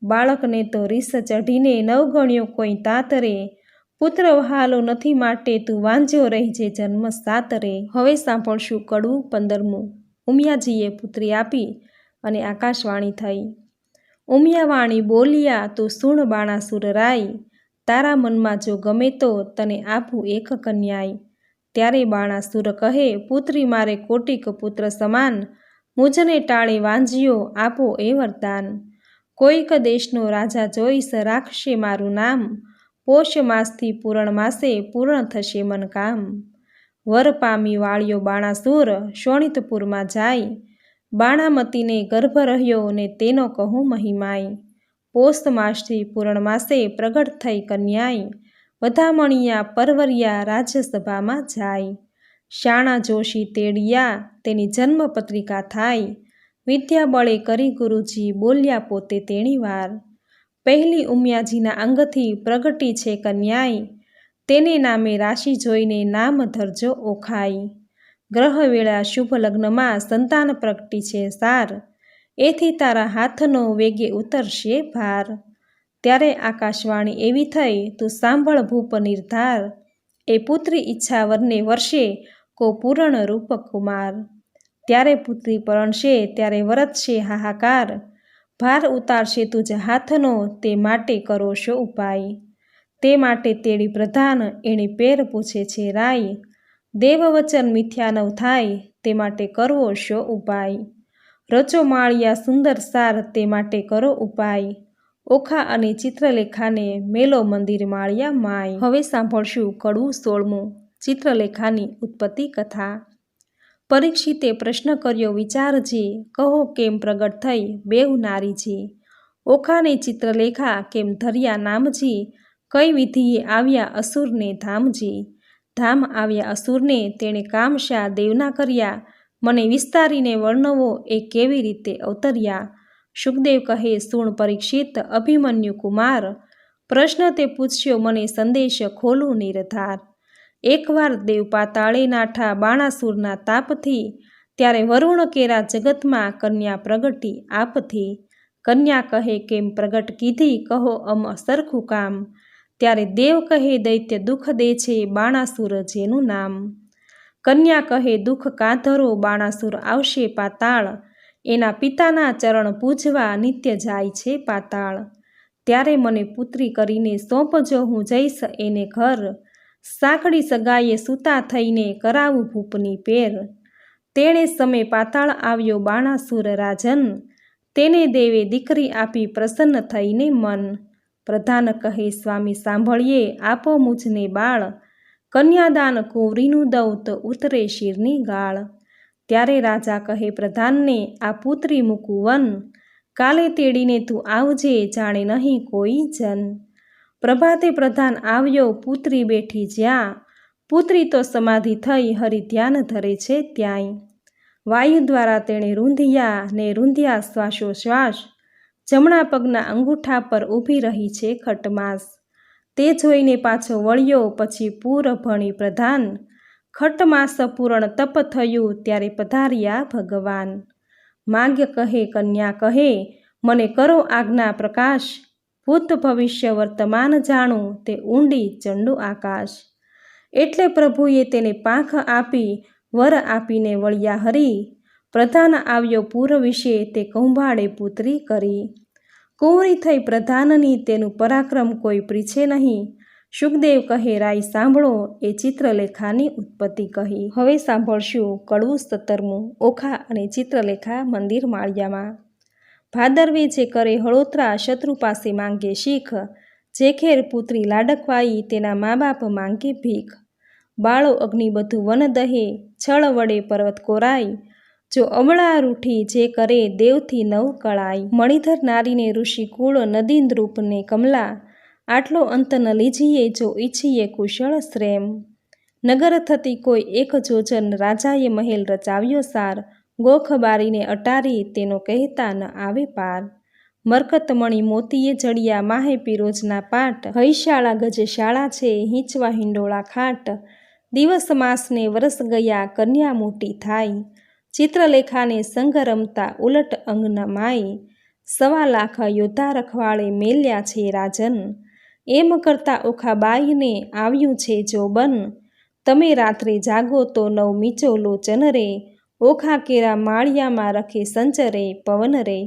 બાળકને તો રીસ ચઢીને નવગણ્યો કોઈ તાતરે, પુત્ર વહાલો નથી માટે તું વાંઝ્યો રહેજે જન્મ સાતરે. હવે સાંભળશું કડવું 15મું. ઉમિયાજીએ પુત્રી આપી અને આકાશવાણી થઈ. ઉમિયાવાણી બોલ્યા તો સુણ બાણાસુર રાય, તારા મનમાં જો ગમે તો તને આપું એક કન્યાય. ત્યારે બાણાસુર કહે પુત્રી મારે કોટિક પુત્ર સમાન, મુજને ટાળે વાંઝ્યો આપો એ વરદાન. કોઈક દેશનો રાજા જોઈશ રાખશે મારું નામ, પોષ માસથી પૂરણ માસે પૂર્ણ થશે મનકામ. વર પામી વાળ્યો બાણાસુર શોણિતપુરમાં જાય, બાણામતીને ગર્ભ રહ્યો ને તેનો કહું મહિમાય. પોષ માસથી પૂરણ માસે પ્રગટ થઈ કન્યાય, વધામણિયા પરવરિયા રાજ્યસભામાં જાય. શાણા જોશી તેડિયા તેની જન્મ પત્રિકા થાય, વિદ્યા બળે કરી ગુરુજી બોલ્યા પોતે તેણી વાર. પહેલી ઉમિયાજીના અંગથી પ્રગટી છે કન્યાય, તેને નામે રાશિ જોઈને નામ ધરજો ઓખાય. ગ્રહ વેળા શુભ લગ્નમાં સંતાન પ્રગટી છે સાર, એથી તારા હાથનો વેગે ઉતરશે ભાર. ત્યારે આકાશવાણી એવી થઈ તું સાંભળ ભૂપ નિર્ધાર, એ પુત્રી ઈચ્છા વરને વર્ષે કો પૂરણ રૂપ કુમાર. ત્યારે પુત્રી પરણશે ત્યારે વરતશે હાહાકાર, ભાર ઉતારશે તુજ હાથનો તે માટે કરો શો ઉપાય. તે માટે તેડી પ્રધાન એણે પેર પૂછે છે રાય, દેવ વચન મિથ્યા નવ થાય તે માટે કરવો શો ઉપાય. રચો માળિયા સુંદર સાર તે માટે કરો ઉપાય, ઓખા અને ચિત્રલેખાને મેલો મંદિર માળિયા માય. હવે સાંભળશું કડવું 16મું. ચિત્રલેખાની ઉત્પત્તિ કથા. પરીક્ષિતે પ્રશ્ન કર્યો વિચારજે, કહો કેમ પ્રગટ થઈ બેઉ નારીજી. ઓખાને ચિત્રલેખા કેમ ધર્યા નામજી, કઈ વિધિએ આવ્યા અસુરને ધામજી. ધામ આવ્યા અસુરને તેણે કામશા દેવના કર્યા, મને વિસ્તારીને વર્ણવો એ કેવી રીતે અવતર્યા. શુકદેવ કહે સુણ પરીક્ષિત અભિમન્યુ કુમાર, પ્રશ્ન તે પૂછ્યો મને સંદેશ ખોલું નિર્ધાર। એકવાર દેવ પાતાળે નાઠા બાણાસુરના તાપથી, ત્યારે વરુણ કેરા જગતમાં કન્યા પ્રગટી આપથી। કન્યા કહે કેમ પ્રગટ કીધી, કહો અમ સરખું કામ। ત્યારે દેવ કહે દૈત્ય દુઃખ દે છે બાણાસુર જેનું નામ। કન્યા કહે દુઃખ કાંધરો બાણાસુર આવશે પાતાળ, એના પિતાના ચરણ પૂજવા નિત્ય જાય છે પાતાળ। ત્યારે મને પુત્રી કરીને સોંપજો, હું જઈશ એને ઘર। સાંકડી સગાઈએ સૂતા થઈને કરાવું ભૂપની પેર। તેણે સમય પાતાળ આવ્યો બાણાસુર રાજન, તેને દેવે દીકરી આપી પ્રસન્ન થઈને મન। પ્રધાન કહે સ્વામી સાંભળીએ, આપો મુझને બાળ। કન્યાદાન કુંવરીનું દઉં તો ઉતરે શિરની ગાળ। ત્યારે રાજા કહે પ્રધાનને, આ પુત્રી મૂકું વન। કાલે તેડીને તું આવજે, જાણે નહીં કોઈ જન। પ્રભાતે પ્રધાન આવ્યો, પુત્રી બેઠી જ્યાં। પુત્રી તો સમાધિ થઈ, હરિ ધ્યાન ધરે છે ત્યાંય। વાયુ દ્વારા તેણે રૂંધિયા ને રૂંધ્યા શ્વાસોશ્વાસ। જમણા પગના અંગૂઠા પર ઊભી રહી છે ખટમાસ। તે જોઈને પાછો વળ્યો, પછી પૂર ભણી પ્રધાન। ખટમાસ પૂરણ તપ થયું, ત્યારે પધાર્યા ભગવાન। માગ્ય કહે કન્યા કહે, મને કરો આજ્ઞા પ્રકાશ। ભૂત ભવિષ્ય વર્તમાન જાણું, તે ઊંડી ચંડુ આકાશ। એટલે પ્રભુએ તેને પાંખ આપી, વર આપીને વળ્યા હરી। પ્રધાન આવ્યો પૂર વિશે, તે કૌભાડે પુત્રી કરી। કુંવરી થઈ પ્રધાનની, તેનું પરાક્રમ કોઈ પ્રીછે નહીં। શુકદેવ કહે રાય સાંભળો, એ ચિત્રલેખાની ઉત્પત્તિ કહી। હવે સાંભળશું કડવું 17મું, ઓખા અને ચિત્રલેખા મંદિર માળિયામાં। ભાદરવે જે કરે હળોતરા, શત્રુ પાસે માંગે શીખ। જે ખેર પુત્રી લાડકવાઈ, તેના મા બાપ માંગે ભીખ। બાળો અગ્નિ બધું વન દહે, છળ વડે પર્વત કોરાય। જો અમળા રૂઠી જે કરે, દેવથી નવ કળાય। મણિધર નારીને ઋષિ કુળ, નદી દ્રુપને કમલા। આટલો અંત ન લીજીએ, જો ઈચ્છીએ કુશળ શ્રેમ। નગર થતી કોઈ એક જોજન, રાજાએ મહેલ રચાવ્યો સાર। ગોખ બારીને અટારી, તેનો કહેતા ન આવે પાર। મરકત મણી મોતીએ જડિયા, માહે પીરોજના પાટ। હૈશાળા ગજશાળા છે, હીંચવા હિંડોળા ખાટ। દિવસ માસને વરસ ગયા, કન્યા મોટી થાય। ચિત્રલેખાને સંગ રમતા ઉલટ અંગ ન માય। 1.25 લાખ યોદ્ધા રખવાળે મેલ્યા છે રાજન। એમ કરતા ઓખાબાઈને આવ્યું છે જોબન। તમે રાત્રે જાગો તો નવ મીચો લોચન રે। ઓખા કેરા માળિયામાં રખે સંચરે પવન રે।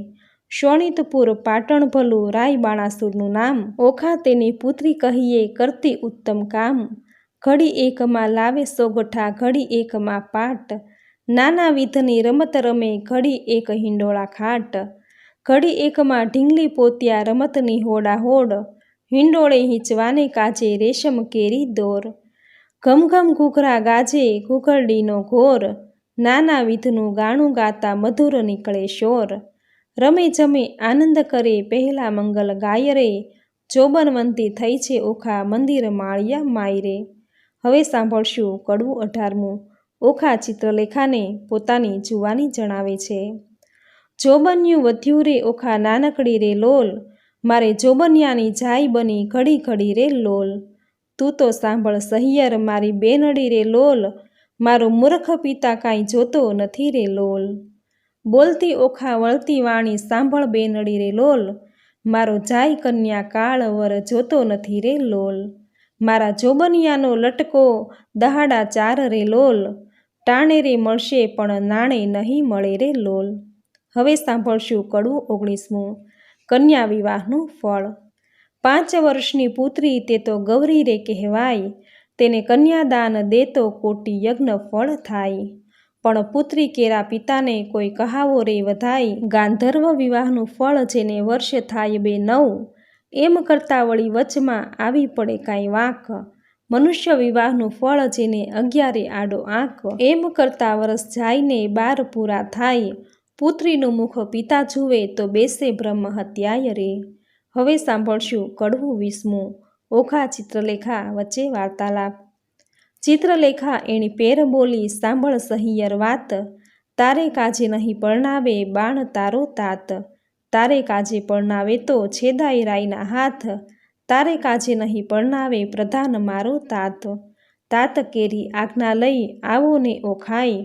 શોણિતપુર પાટણ ભલું, રાય બાણાસુરનું નામ। ઓખા તેની પુત્રી કહીએ, કરતી ઉત્તમ કામ। ઘડી એકમાં લાવે સોગઠા, ઘડી એકમાં પાટ। નાના વિધની રમત રમે, ઘડી એક હિંડોળા ખાટ। ઘડી એકમાં ઢીંગલી પોત્યા, રમતની હોડાહોડ। હિંડોળે હીંચવાને કાજે, રેશમ કેરી દોર। ઘમઘમ ઘૂઘરા ગાજે, ઘૂઘરડીનો ઘોર। નાના વિધનું ગાણું ગાતા, મધુર નીકળે શોર। રમે જમે આનંદ કરે, પહેલા મંગલ ગાય રે। જોબનવંતી થઈ છે ઓખા, મંદિર માળિયા માયરે। હવે સાંભળશું કડવું 18મું, ઓખા ચિત્રલેખાને પોતાની જુવાની જણાવે છે। જોબન્યું વધ્યું રે ઓખા, નાનકડી રે લોલ। મારે જોબનિયાની જાય બની, ઘડી ઘડી રે લોલ। તું તો સાંભળ સહિયર, મારી બેનડી રે લોલ। મારો મૂર્ખ પિતા કાંઈ જોતો નથી રે લોલ। બોલતી ઓખા વળતી વાણી, સાંભળ બેનડી રે લોલ। મારો જાય કન્યા કાળ, વર જોતો નથી રે લોલ। મારા જોબનિયાનો લટકો, દહાડા 4 રે લોલ। ટાણે રે મળશે, પણ નાણે નહીં મળે રે લોલ। હવે સાંભળશું કડવું 19મું, કન્યા વિવાહનું ફળ। 5 વર્ષની પુત્રી, તે તો ગૌરી રે કહેવાય। તેને કન્યાદાન દેતો, કોટી યજ્ઞ ફળ થાય। પણ પુત્રી કેરા પિતાને, કોઈ કહાવો રે વધાય। ગાંધર્વ વિવાહનું ફળ, જેને વર્ષ થાય 2-9। એમ કરતાં વળી વચમાં આવી પડે કાંઈ વાંક। મનુષ્ય વિવાહનું ફળ, જેને 11 આડો આંક। એમ કરતાં વરસ જાયને 12 પૂરા થાય। પુત્રીનું મુખ પિતા જુએ, તો બેસે બ્રહ્મ હત્યાય રે। હવે સાંભળશું કડવું 20મું, ઓખા ચિત્રલેખા વચ્ચે વાર્તાલાપ। ચિત્રલેખા એણી પેર બોલી, સાંભળ સહિયર વાત। તારે કાજે નહીં પરણાવે, બાણ તારો તાત। તારે કાજે પરણાવે તો, છેદાય રાયના હાથ। તારે કાજે નહીં પરણાવે પ્રધાન મારો તાત. તાત કેરી આજ્ઞા લઈ આવો ને ઓખાય,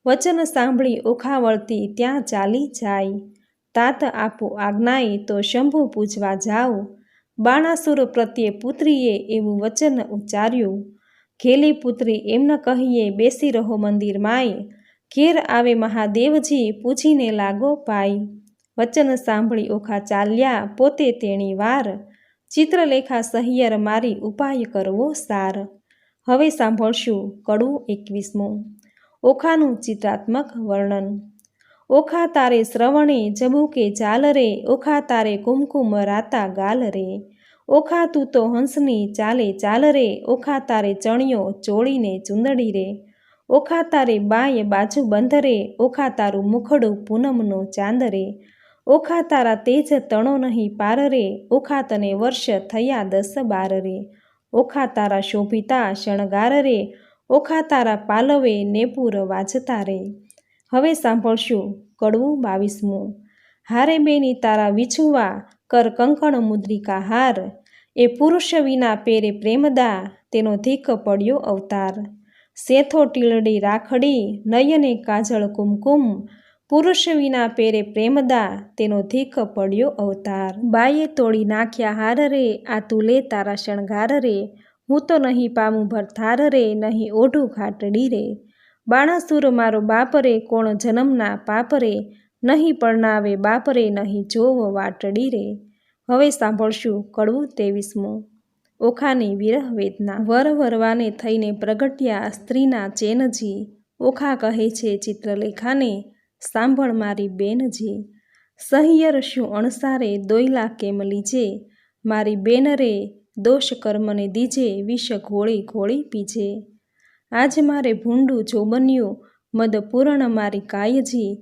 વચન સાંભળી ઓખા વળતી ત્યાં ચાલી જાય. તાત આપો આજ્ઞાએ તો શંભુ પૂજવા જાઓ, બાણાસુર પ્રત્યે પુત્રીએ એવું વચન ઉચ્ચાર્યું. ઘેલી પુત્રી એમ ન કહીએ બેસી રહો મંદિર માય, ઘેર આવે મહાદેવજી પૂજીને લાગો પાય. વચન સાંભળી ઓખા ચાલ્યા પોતે તેણી વાર, ચિત્રલેખા સહિયર મારી ઉપાય કરવો સાર. હવે સાંભળશું કડવું 21મું. ઓખાનું ચિત્રાત્મક વર્ણન. ઓખા તારે શ્રવણે જબુકે ચાલ રે, ઓખા તારે કુમકુમ રાતા ગાલ રે. ઓખા તું તો હંસની ચાલે ચાલ રે, ઓખા તારે ચણિયો ચોળીને ચુંદડી રે. ઓખા તારે બાય બાજુ બંધ રે, ઓખા તારું મુખડું પૂનમનો ચાંદ રે. ઓખા તારા તેજ તણો નહીં પાર રે, ઓખા તને વર્ષ થયા 10-12 રે. ઓખા તારા શોભિતા શણગાર રે, ઓખા તારા પાલવે નેપુર વાજતા રે. હવે સાંભળશું કડવું 22મું. હારે બેની તારા વિછુવા કર કંકણ મુદ્રિકા હાર, એ પુરુષ વિના પેરે પ્રેમદા તેનો ધીક પડ્યો અવતાર. સેથો ટીલડી રાખડી નયને કાજળ કુમકુમ, પુરુષ વિના પેરે પ્રેમદા તેનો ધીક પડ્યો અવતાર. બાએ તોડી નાખ્યા હાર રે, આ તું લે તારા શણગાર રે. હું તો નહીં પામું ભરથાર રે, નહીં ઓઢું ઘાટડી રે. બાણાસુર મારો બાપ રે, કોણ જન્મના પાપ રે, નહીં પરણાવે બાપ રે, નહીં જોવ વાટડી રે. હવે સાંભળશું કડવું 23મું. ઓખાની વિરહ વેદના. વર વરવાને થઈને પ્રગટ્યા સ્ત્રીના ચેનજી, ઓખા કહે છે ચિત્રલેખાને સાંભળ મારી બેનજી. સહિયર શું અણસારે દોયલા કેમ લીજે, મારી બેન રે દોષ કર્મને દીજે, વિષ ઘોળી ઘોળી પીજે. આજ મારે ભૂંડું જો બન્યું મદ પૂરણ મારી કાયજી,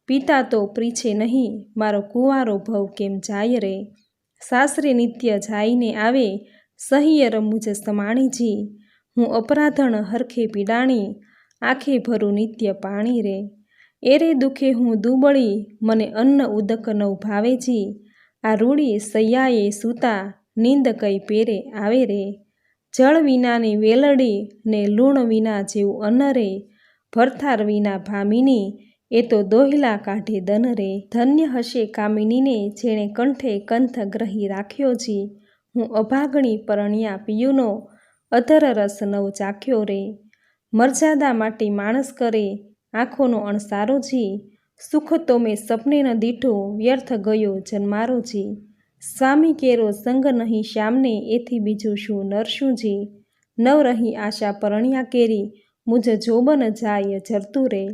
પિતા તો પ્રીછે નહીં મારો કુંવારો ભવ કેમ જાય રે. સાસરે નિત્ય જાઈને આવે સહિયર મુજ સમાણીજી, હું અપરાધણ હરખે પીડાણી આંખે ભરું નિત્ય પાણી રે. એરે દુખે હું દુબળી મને અન્ન ઉદક નવ ભાવેજી, આ રૂડી સૈયાએ સૂતા નીંદ કઈ પેરે આવે રે. જળ વિનાની વેલડી ને લૂણ વિના જેવું અન્ન રે, ભરથાર વિના ભામિની એ તો દોહિલા કાઢે દન રે. ધન્ય હશે કામિનીને જેણે કંઠે કંથ ગ્રહી રાખ્યો જી, હું અભાગણી પરણ્યા પિયુનો અધર રસ નવ ચાખ્યો રે. મર્યાદા માટે માણસ કરે આંખોનો અણસારો જી, સુખ તો મેં સપને ન દીઠો વ્યર્થ ગયો જન્મારો જી. સ્વામી કેરો સંગ નહીં શ્યામને એથી બીજું શું નરશું જી, નવ રહી આશા પરણ્યા કેરી મુજ જોબન જાય જરતું રે.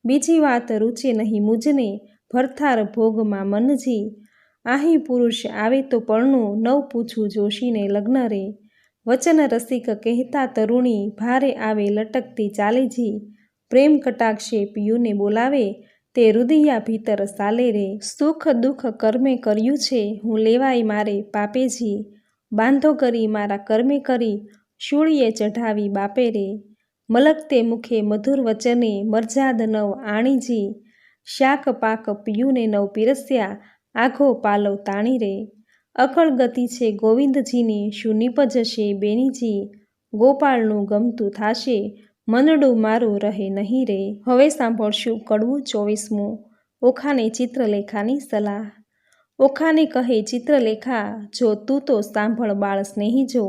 બીજી વાત રૂચે નહીં મુજને ભરથાર ભોગમાં મનજી, આહી પુરુષ આવે તો પરણું નવ પૂછું જોશીને લગ્ન રે. વચન રસિક કહેતા તરુણી ભારે આવે લટકતી ચાલેજી, પ્રેમ કટાક્ષે પિયુને બોલાવે તે રુદિયા ભીતર સાલે રે. સુખ દુઃખ કર્મે કર્યું છે હું લેવાય મારે પાપેજી, બાંધો કરી મારા કર્મે કરી શૂળીએ ચઢાવી બાપે રે. મલકતે મુખે મધુર વચને મરજાદ નવ આણીજી, શાક પાક પિયુને નવ પીરસ્યા આઘો પાલવ તાણી રે. અકળ ગતિ છે ગોવિંદજીની શું નિપજશે બેનીજી, ગોપાળનું ગમતું થાશે મનડું મારું રહે નહીં રે. હવે સાંભળશું કડવું 24મું. ઓખાને ચિત્રલેખાની સલાહ. ઓખાને કહે ચિત્રલેખા, જો તું તો સાંભળ બાળ સ્નેહી જો,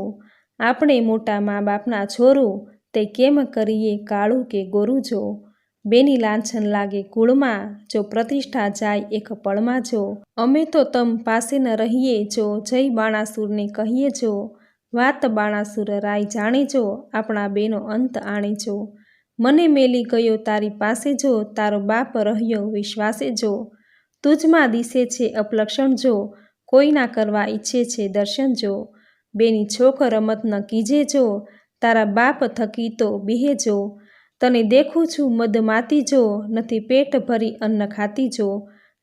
આપણે મોટા મા બાપના છોરું તે કેમ કરીએ કાળું કે ગોરું જો. બેની લાંછન લાગે કુળમાં જો પ્રતિષ્ઠા જાય એક પળમાં જો, અમે તો તમ પાસે ન રહીએ જો જય બાણાસુરને કહીએ જો. વાત બાણાસુર રાય જાણે જો આપણા બેનો અંત આણે જો. મને મેલી ગયો તારી પાસે જો તારો બાપ રહ્યો વિશ્વાસે જો. તુજમાં દિશે છે અપલક્ષણ જો કોઈના કરવા ઈચ્છે છે દર્શન જો. બેની છોક રમત ન કીજે જો તારા બાપ થકી તો બીહે જો. તને દેખું છું મદમાતી જો નથી પેટ ભરી અન્ન ખાતી જો.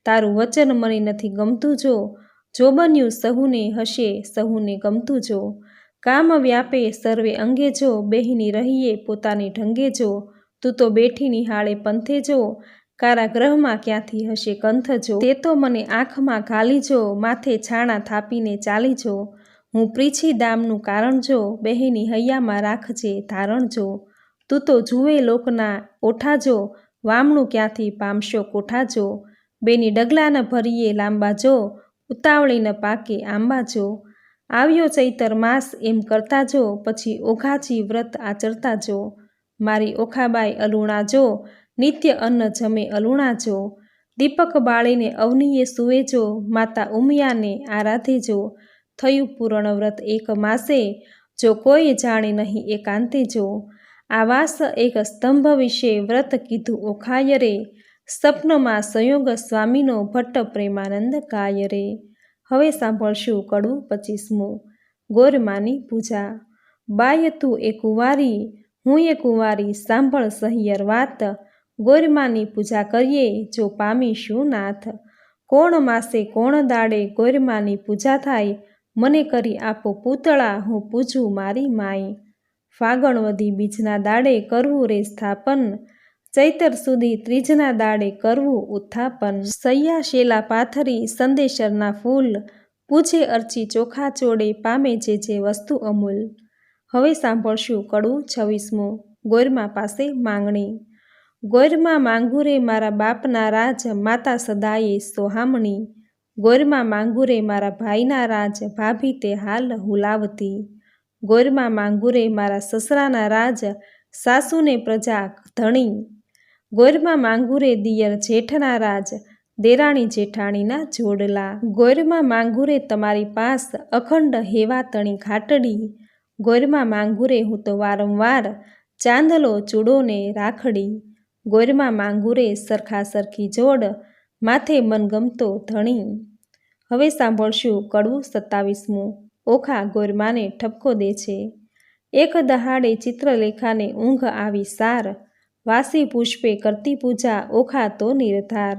તારું વચન મને નથી ગમતું જો, જો બન્યું સહુને હશે સહુને ગમતું જો. કામ વ્યાપે સર્વે અંગે જો બેહીની રહીએ પોતાને ઢંગે જો. તું તો બેઠી નિહાળે પંથે જો કારાગ્રહમાં ક્યાંથી હશે કંથ જો. તે તો મને આંખમાં ઘાલી જો માથે છાણા થાપીને ચાલી જો. હું પ્રીછી દામનું કારણ જો, બહેની હૈયામાં રાખજે ધારણ જો. તું તો જુએ લોકના ઓઠા જો, વામણું ક્યાંથી પામશો કોઠા જો. બેની ડગલા ન ભરીએ લાંબા જો, ઉતાવળી ન પાકે આંબા જો. આવ્યો ચૈતર માસ એમ કરતા જો, પછી ઓઘાચી વ્રત આચરતા જો. મારી ઓખાબાઈ અલુણા જો, નિત્ય અન્ન જમે અલુણા જો. દીપક બાળીને અવનીએ સૂવે જો, માતા ઉમિયાને આરાધે જો. થયું પૂરણ વ્રત એક માસે, જો કોઈ જાણે નહીં એકાંતે જો. આવાસ એક સ્તંભ વિશે વ્રત કીધું ઓખાય રે. સ્વપ્નમાં સંયોગ સ્વામીનો ભટ્ટ પ્રેમાનંદ ગાય રે. હવે સાંભળશું કડવું 25મું. ગોરમાની પૂજા. બાય તું એ કુંવારી, હું એ કુંવારી, સાંભળ સહિયર વાત. ગોરમાની પૂજા કરીએ જો પામીશું નાથ. કોણ માસે કોણ દાડે ગોરમાની પૂજા થાય. મને કરી આપો પૂતળા, હું પૂજું મારી માય. ફાગણ વધી બીજના દાડે કરવું રે સ્થાપન. ચૈતર સુધી ત્રીજના દાડે કરવું ઉત્થાપન. સૈયા શેલા પાથરી સંદેશરના ફૂલ, પૂજે અર્ચી ચોખા ચોડે પામે જે વસ્તુ અમૂલ. હવે સાંભળશું કડવું 26મું. ગોરમા પાસે માંગણી. ગોરમા માંગુ રે મારા બાપના રાજ, માતા સદાયે સોહામણી. ગોરમા માંગુ રે મારા ભાઈના રાજ, ભાભી તે હાલ હુલાવતી. ગોરમા માંગુ રે મારા સસરાના રાજ, સાસુને પ્રજા ધણી. ગોરમા માંગુ રે દિયર જેઠના રાજ, દેરાણી જેઠાણીના જોડલા. ગોરમા માંગુ રે તમારી પાસ, અખંડ હેવા તણી ખાટડી. ગોરમા માંગુ રે હું તો વારંવાર, ચાંદલો ચૂડોને રાખડી. ગોરમા માંગુ રે સરખા સરખી જોડ, માથે મનગમતો ધણી. હવે સાંભળશું કડવું 27મું. ઓખા ગોરમાને ઠપકો દે છે. એક દહાડે ચિત્રલેખાને ઊંઘ આવી સાર, વાસી પુષ્પે કરતી પૂજા ઓખા તો નિર્ધાર.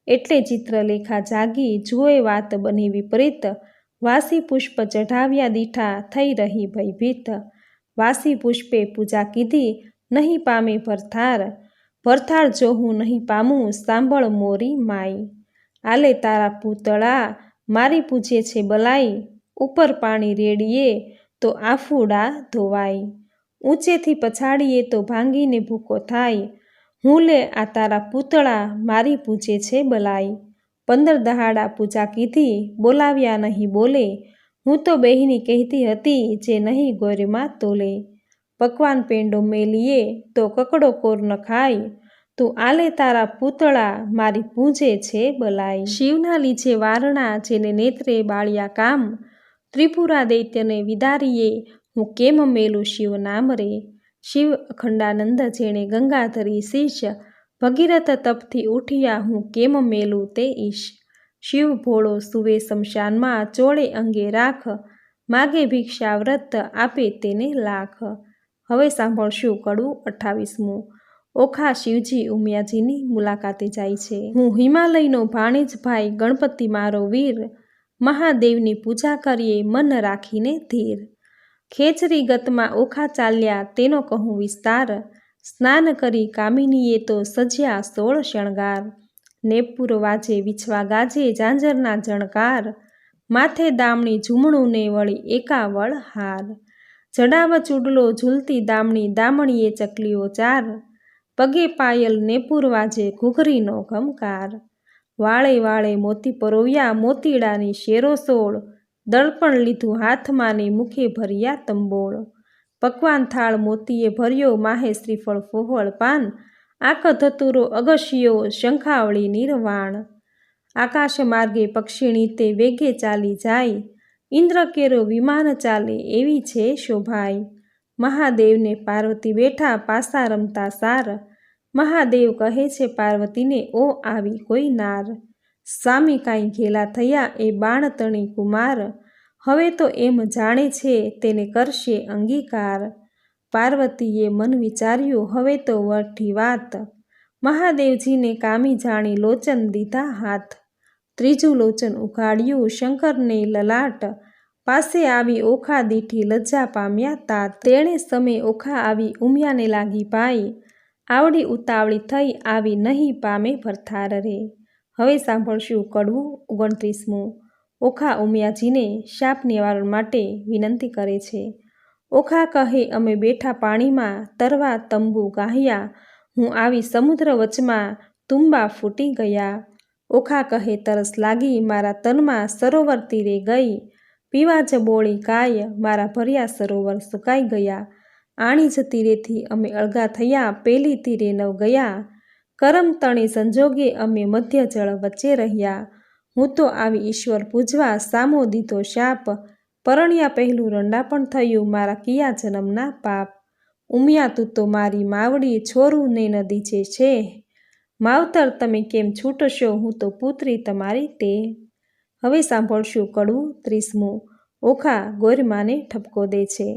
એટલે ચિત્રલેખા જાગી, જુએ વાત બની વિપરીત. વાસી પુષ્પ ચઢાવ્યા દીઠા, થઈ રહી ભયભીત. વાસી પુષ્પે પૂજા કીધી, નહીં પામે ભરથાર. ભરથાર જો હું નહીં પામું, સાંભળ મોરી માય. આલે તારા પૂતળા, મારી પૂજે છે બલાઈ. ઉપર પાણી રેડીએ તો આફુડા ધોવાય. ઊંચેથી પછાડીએ તો ભાંગીને ભૂકો થાય. હું લે આ તારા પૂતળા, મારી પૂજે છે બલાઈ. 15 દહાડા પૂજા કીધી, બોલાવ્યા નહીં બોલે. હું તો બહેની કહેતી હતી, જે નહીં ગોરમાં તોલે. પકવાન પેંડો મેલીએ તો કકડો કોર ન ખાય. તું આલે તારા પૂતળા, મારી પૂજે છે બલાઈ. શિવના લીજે વારણા, જેને નેત્રે બાળ્યા કામ. ત્રિપુરા દૈત્યને વિદારીએ, હું કેમ મેલું શિવ નામ રે. શિવ અખંડાનંદ જેણે ગંગાધરી શીશ, ભગીરથ તપથી ઉઠ્યા, હું કેમ મેલું તે ઈશ. શિવ ભોળો સુવે શમશાનમાં, ચોળે અંગે રાખ. માગે ભિક્ષા વ્રત, આપે તેને લાખ. હવે સાંભળશું કડવું 28મું. ઓખા શિવજી ઉમિયાજીની મુલાકાતે જાય છે. હું હિમાલયનો ભાણેજ ભાઈ, ગણપતિ મારો વીર. મહાદેવની પૂજા કરીએ મન રાખીને ધીર. ખેચરી ગતમાં ઓખા ચાલ્યા, તેનો કહું વિસ્તાર. સ્નાન કરી કામિનીએ તો સજ્યા 16 શણગાર. નેપુર વાજે વિછવા ગાજે ઝાંઝરના જણકાર. માથે દામણી ઝૂમણું ને વળી એકાવળ હાર. જડાવ ચૂડલો ઝૂલતી દામણી, દામણીએ ચકલીઓ 4. પગે પાયલ નેપુર વાજે ઘૂઘરીનો ઘમકાર. વાળે વાળે મોતી પરોવ્યા, મોતીડાની શેરો 16. દળપણ લીધું હાથમાં ને મુખે ભર્યા તંબોળ. પકવાન થાળ મોતીએ ભર્યો, માહે શ્રીફળ ફોહળ પાન. આંખ ધતુરો અગશિયો, શંખાવળી નિર્વાણ. આકાશ માર્ગે પક્ષીણી તે વેગે ચાલી જાય. ઇન્દ્ર કેરો વિમાન ચાલે, એવી છે શોભાઈ. મહાદેવને પાર્વતી બેઠા, પાસા રમતા સાર. મહાદેવ કહે છે પાર્વતીને, ઓ આવી કોઈ નાર. સ્વામી કાંઈ ઘેલા થયા, એ બાણ તણી કુમાર. હવે તો એમ જાણે છે, તેને કરશે અંગીકાર. પાર્વતીએ મન વિચાર્યું, હવે તો વઠી વાત. મહાદેવજીને કામી જાણી લોચન દીધા હાથ. ત્રીજું લોચન ઉઘાડ્યું, શંકરને લલાટ. પાસે આવી ઓખા દીઠી, લજ્જા પામ્યા તાત. તેણે સમે ઓખા આવી, ઉમિયાને લાગી પાઈ. આવડી ઉતાવળી થઈ, આવી નહીં પામે ભરથાર રે. હવે સાંભળશું કડવું 29મું. ઓખા ઉમિયાજીને શાપ નિવારણ માટે વિનંતી કરે છે. ઓખા કહે, અમે બેઠા પાણીમાં તરવા તંબુ ગાહ્યા, હું આવી સમુદ્ર વચમાં તુંબા ફૂટી ગયા. ઓખા કહે, તરસ લાગી મારા તનમાં સરોવર તીરે ગઈ, પીવા જ બોળી કાય મારા ભર્યા સરોવર સુકાઈ ગયા. આણી જ તીરેથી અમે અળગા થયા, પેલી તીરે નવ ગયા, કરમ તણે સંજોગે અમે મધ્ય જળ વચ્ચે રહ્યા. હું તો આવી ઈશ્વર પૂજવા સામો દીધો શાપ, પરણ્યા પહેલું રંડાપણ થયું મારા કિયા જન્મના પાપ. ઉમિયા તું તો મારી માવડી, છોરું ને નદી જે છે, માવતર તમે કેમ છૂટશો, હું તો પુત્રી તમારી તે. હવે સાંભળશું કડવું 30મું. ઓખા ગોરમાને ઠપકો દે છે.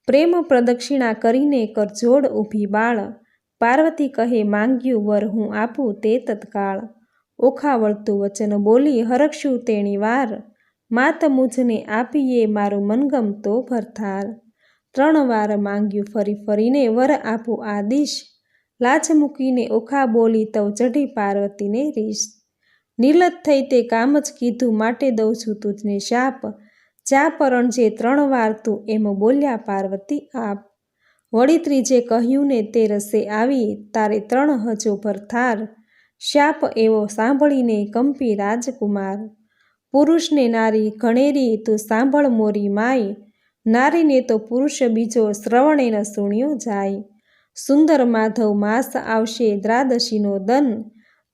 પ્રેમ પ્રદક્ષિણા કરીને કરજોડ ઊભી બાળ, પાર્વતી કહે માંગ્યું વર હું આપું તે તત્કાળ. ઓખા વળતું વચન બોલી હરખશું તેણી વાર, માત મુજને આપીએ મારું મનગમ તો ભરથાર. 3 વાર માંગ્યું ફરી ફરીને વર આપું આદિશ, લાજ મૂકીને ઓખા બોલી તવ ચઢી પાર્વતીને રીસ. નિર્લજ થઈ તે કામ જ કીધું માટે દઉં છું તુજને શાપ, જા પરણજે 3 વાર તું એમ બોલ્યા પાર્વતી આપ. વળી ત્રીજે કહ્યું ને તે રસે આવી, તારે 3 હજો ભરથાર, શાપ એવો સાંભળીને કંપી રાજકુમાર. પુરુષને નારી ઘણેરી તું સાંભળ મોરી માય, નારીને તો પુરુષ બીજો શ્રવણે ન સુણ્યો જાય. સુંદર માધવ માસ આવશે દ્રાદશીનો દન,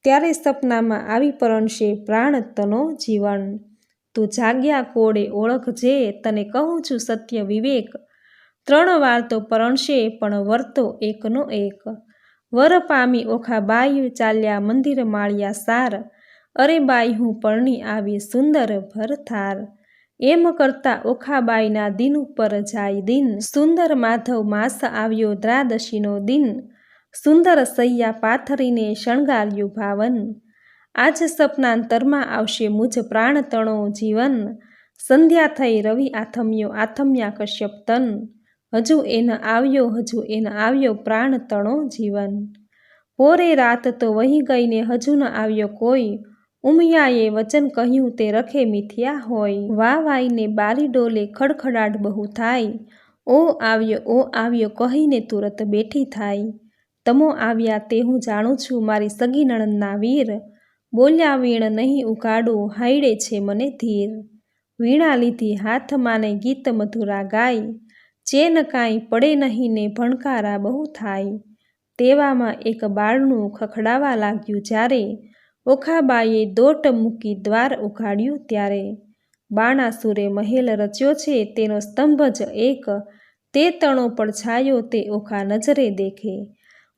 ત્યારે સપનામાં આવી પરણશે પ્રાણ તનો જીવન. તું જાગ્યા કોળે ઓળખજે તને કહું છું સત્ય વિવેક, 3 વાર તો પરણશે પણ વર્તો એકનો એક. વર પામી ઓખા બાઈ ચાલ્યા મંદિર માળિયા સાર, અરે બાઈ હું પરણી આવી સુંદર ભરથાર. એમ કરતા ઓખાબાઈના દિન ઉપર જાય દિન, સુંદર માધવ માસ આવ્યો દ્રાદશીનો દિન, સુંદર સૈયા પાથરીને શણગાર્યું ભાવન. આજ સપનાંતરમાં આવશે મુજ પ્રાણ તણો જીવન, સંધ્યા થઈ રવિ આથમ્યો આથમ્યા કશ્યપ તન, હજુ એન આવ્યો પ્રાણ તણો જીવન. પોરે રાત તો વહી ગઈને હજુ ન આવ્યો કોઈ, ઉમિયાએ વચન કહ્યું તે રખે મિથ્યા હોય. વાઈને બારી ડોલે ખડખડાટ બહુ થાય, ઓ આવ્યો કહીને તુરત બેઠી થાય. તમો આવ્યા તે હું જાણું છું મારી સગી નણંદના વીર, બોલ્યા વીણ નહીં ઉકાળું હાયડે છે મને ધીર. વીણા લીધી હાથમાં ને ગીત મધુરા ગાય, ચેન કાંઈ પડે નહીં ને ભણકારા બહુ થાય. તેવામાં એક બાળનું ખખડાવા લાગ્યું જ્યારે, ઓખાબાઈએ દોટ મૂકી દ્વાર ઉઘાડ્યું ત્યારે. બાણાસુરે મહેલ રચ્યો છે તેનો સ્તંભ જ એક, તે તણો પડછાયો તે ઓખા નજરે દેખે.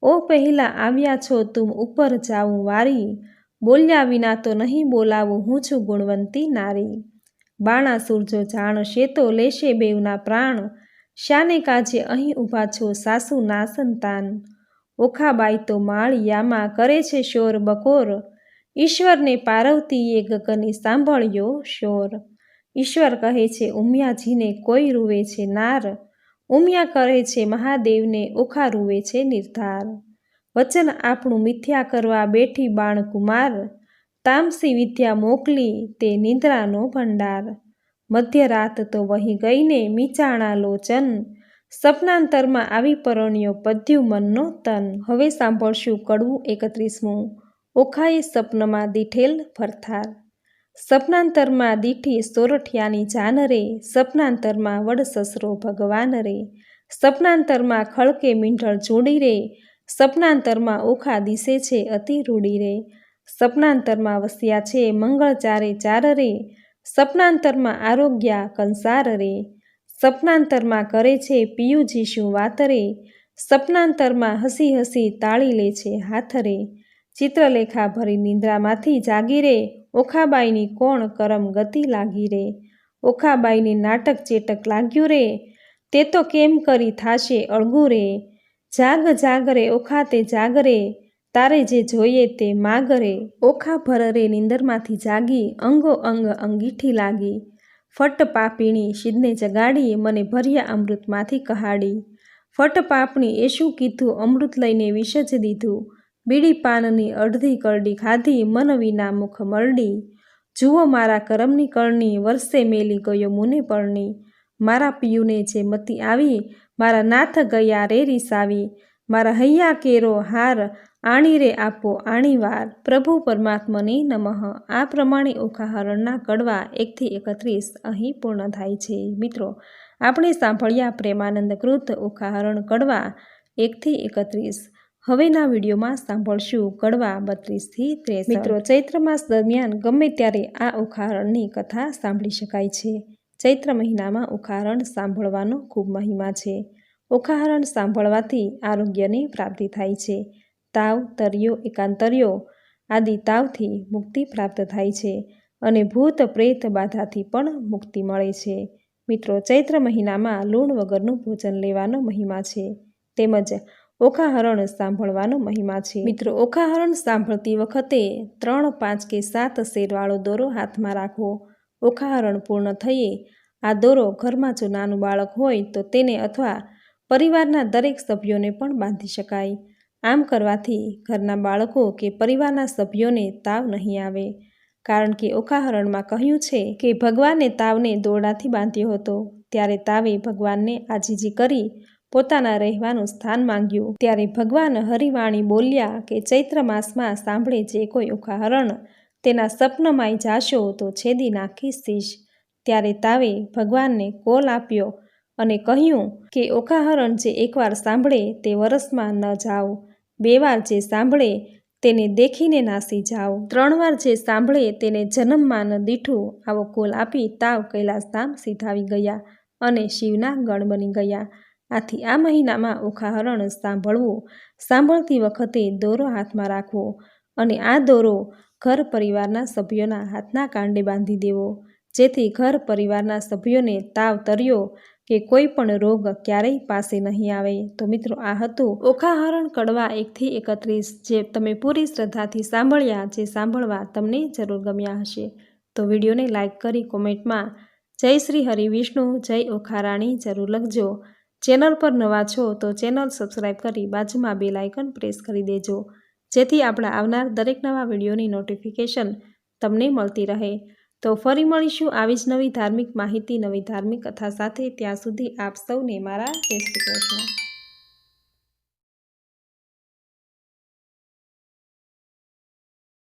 ઓ પહેલાં આવ્યા છો તુમ ઉપર જાઉં વારી, બોલ્યા વિના તો નહીં બોલાવું હું છું ગુણવંતી નારી. બાણાસુર જો જાણશે તો લેશે બેવના પ્રાણ, શાને કાજે અહીં ઊભા છો સાસુ ના સંતાન. ઓખાબાઈ તો માળિયામાં કરે છે શોર બકોર, ઈશ્વરને પાર્વતીએ ગગને સાંભળ્યો શોર. ઈશ્વર કહે છે ઉમિયાજીને કોઈ રૂવે છે નાર, ઉમિયા કહે છે મહાદેવને ઓખા રૂવે છે નિર્ધાર. વચન આપણું મિથ્યા કરવા બેઠી બાણકુમાર, તામસી વિદ્યા મોકલી તે નિંદ્રાનો ભંડાર. મધ્યરાત તો વહી ગઈને મીચાણા લોચન, સપનાંતરમાં આવી પરણ્યો પદ્યું મનનો તન. હવે સાંભળશું કડવું 31મું. ઓખાએ સપનમાં દીઠેલ ભરથાર. સપનાંતરમાં દીઠી સોરઠિયાની જાન રે, સપનાંતરમાં વડ સસરો ભગવાન રે, સપનાંતરમાં ખળકે મીંઢળ જોડી રે, સપનાંતરમાં ઓખા દિશે છે અતિ રૂડી રે, સપનાંતરમાં વસ્યા છે મંગળ ચારે ચાર રે, સપનાંતરમાં આરોગ્યા કંસાર રે, સપનાંતરમાં કરે છે પિયુજી શું વાત રે, સપનાંતરમાં હસી હસી તાળી લે છે હાથ રે. ચિત્રલેખા ભરી નિંદ્રામાંથી જાગી રે, ઓખાબાઈની કોણ કરમ ગતિ લાગી રે. ઓખાબાઈને નાટક ચેટક લાગ્યું રે, તે તો કેમ કરી થાશે અળગું રે. જાગ જાગ રે ઓખા તે જાગ રે, તારે જે જોઈએ તે માગ રે. ઓખા ભર રે નિંદરમાંથી જાગી, અંગો અંગ અંગીઠી લાગી. ફટ પાપીણી શીદને જગાડી, મને ભર્યા અમૃતમાંથી કહાડી. ફટ પાપણી એ શું કીધું, અમૃત લઈને વિષ જ દીધું. બીડી પાનની અડધી કરડી ખાધી, મન વિના મુખ મરડી. જુઓ મારા કરમની કરણી, વર્ષે મેલી ગયો મુને પરણી. મારા પિયુને જે મતી આવી, મારા નાથ ગયા રે રીસાવી. મારા હૈયા કેરો હાર, આણી રે આપો આણીવાર. પ્રભુ પરમાત્મને નમઃ. આ પ્રમાણે ઓખાહરણના કડવા 1 થી 31 અહીં પૂર્ણ થાય છે. મિત્રો, આપણે સાંભળ્યા પ્રેમાનંદ કૃત ઓખાહરણ કડવા 1 થી 31. હવેના વિડીયોમાં સાંભળશું કડવા 32 થી 63. મિત્રો, ચૈત્ર માસ દરમિયાન ગમે ત્યારે આ ઓખાહરણની કથા સાંભળી શકાય છે. ચૈત્ર મહિનામાં ઓખાહરણ સાંભળવાનો ખૂબ મહિમા છે. ઓખાહરણ સાંભળવાથી આરોગ્યની પ્રાપ્તિ થાય છે. તાવ, તરિયો, એકાંતરિયો આદિ તાવથી મુક્તિ પ્રાપ્ત થાય છે અને ભૂત પ્રેત બાધાથી પણ મુક્તિ મળે છે. મિત્રો, ચૈત્ર મહિનામાં લૂણ વગરનું ભોજન લેવાનો મહિમા છે, તેમજ ઓખાહરણ સાંભળવાનો મહિમા છે. મિત્રો, ઓખાહરણ સાંભળતી વખતે 3, 5 કે 7 શેરવાળો દોરો હાથમાં રાખવો. ઓખાહરણ પૂર્ણ થઈએ આ દોરો ઘરમાં જો નાનું બાળક હોય તો તેને અથવા પરિવારના દરેક સભ્યોને પણ બાંધી શકાય. આમ કરવાથી ઘરના બાળકો કે પરિવારના સભ્યોને તાવ નહીં આવે, કારણ કે ઓખાહરણમાં કહ્યું છે કે ભગવાને તાવને દોરડાથી બાંધ્યો હતો. ત્યારે તાવે ભગવાનને આજીજી કરી પોતાના રહેવાનું સ્થાન માંગ્યું. ત્યારે ભગવાન હરિવાણી બોલ્યા કે ચૈત્ર માસમાં સાંભળે જે કોઈ ઓખાહરણ, તેના સપનમાંય જાશો તો છેદી નાખીશ શીશ. ત્યારે તાવે ભગવાનને કોલ આપ્યો અને કહ્યું કે ઓખાહરણ જે એકવાર સાંભળે તે વરસમાં ન જાઓ, 2 વાર જે સાંભળે તેને દેખીને નાસી જાઓ, 3 વાર જે સાંભળે તેને જન્મમાં ન દીઠું. આવો કોલ આપી તાવ કૈલાસધામ સીધાવી ગયા અને શિવના ગણ બની ગયા. આથી આ મહિનામાં ઓખાહરણ સાંભળવું. સાંભળતી વખતે દોરો હાથમાં રાખવો અને આ દોરો ઘર પરિવારના સભ્યોના હાથના કાંડે બાંધી દેવો, જેથી ઘર પરિવારના સભ્યોને તાવ, તરિયો કે કોઈ પણ રોગ ક્યારેય પાસે નહીં આવે. તો મિત્રો, આ હતું ઓખાહરણ કડવા 1 થી 31, જે તમે પૂરી શ્રદ્ધાથી સાંભળ્યા, જે સાંભળવા તમને જરૂર ગમ્યા હશે. તો વિડીયોને લાઇક કરી કોમેન્ટમાં જય શ્રી હરિવિષ્ણુ, જય ઓખારાણી જરૂર લખજો. ચેનલ પર નવા છો તો ચેનલ સબસ્ક્રાઈબ કરી બાજુમાં બેલ આઇકન પ્રેસ કરી દેજો, જેથી આપણા આવનાર દરેક નવા વિડીયોની નોટિફિકેશન તમને મળતી રહે. તો ફરી મળીશું આવી જ નવી ધાર્મિક માહિતી, નવી ધાર્મિક કથા સાથે. ત્યાં સુધી આપ સૌને મારા જય શ્રી કૃષ્ણ.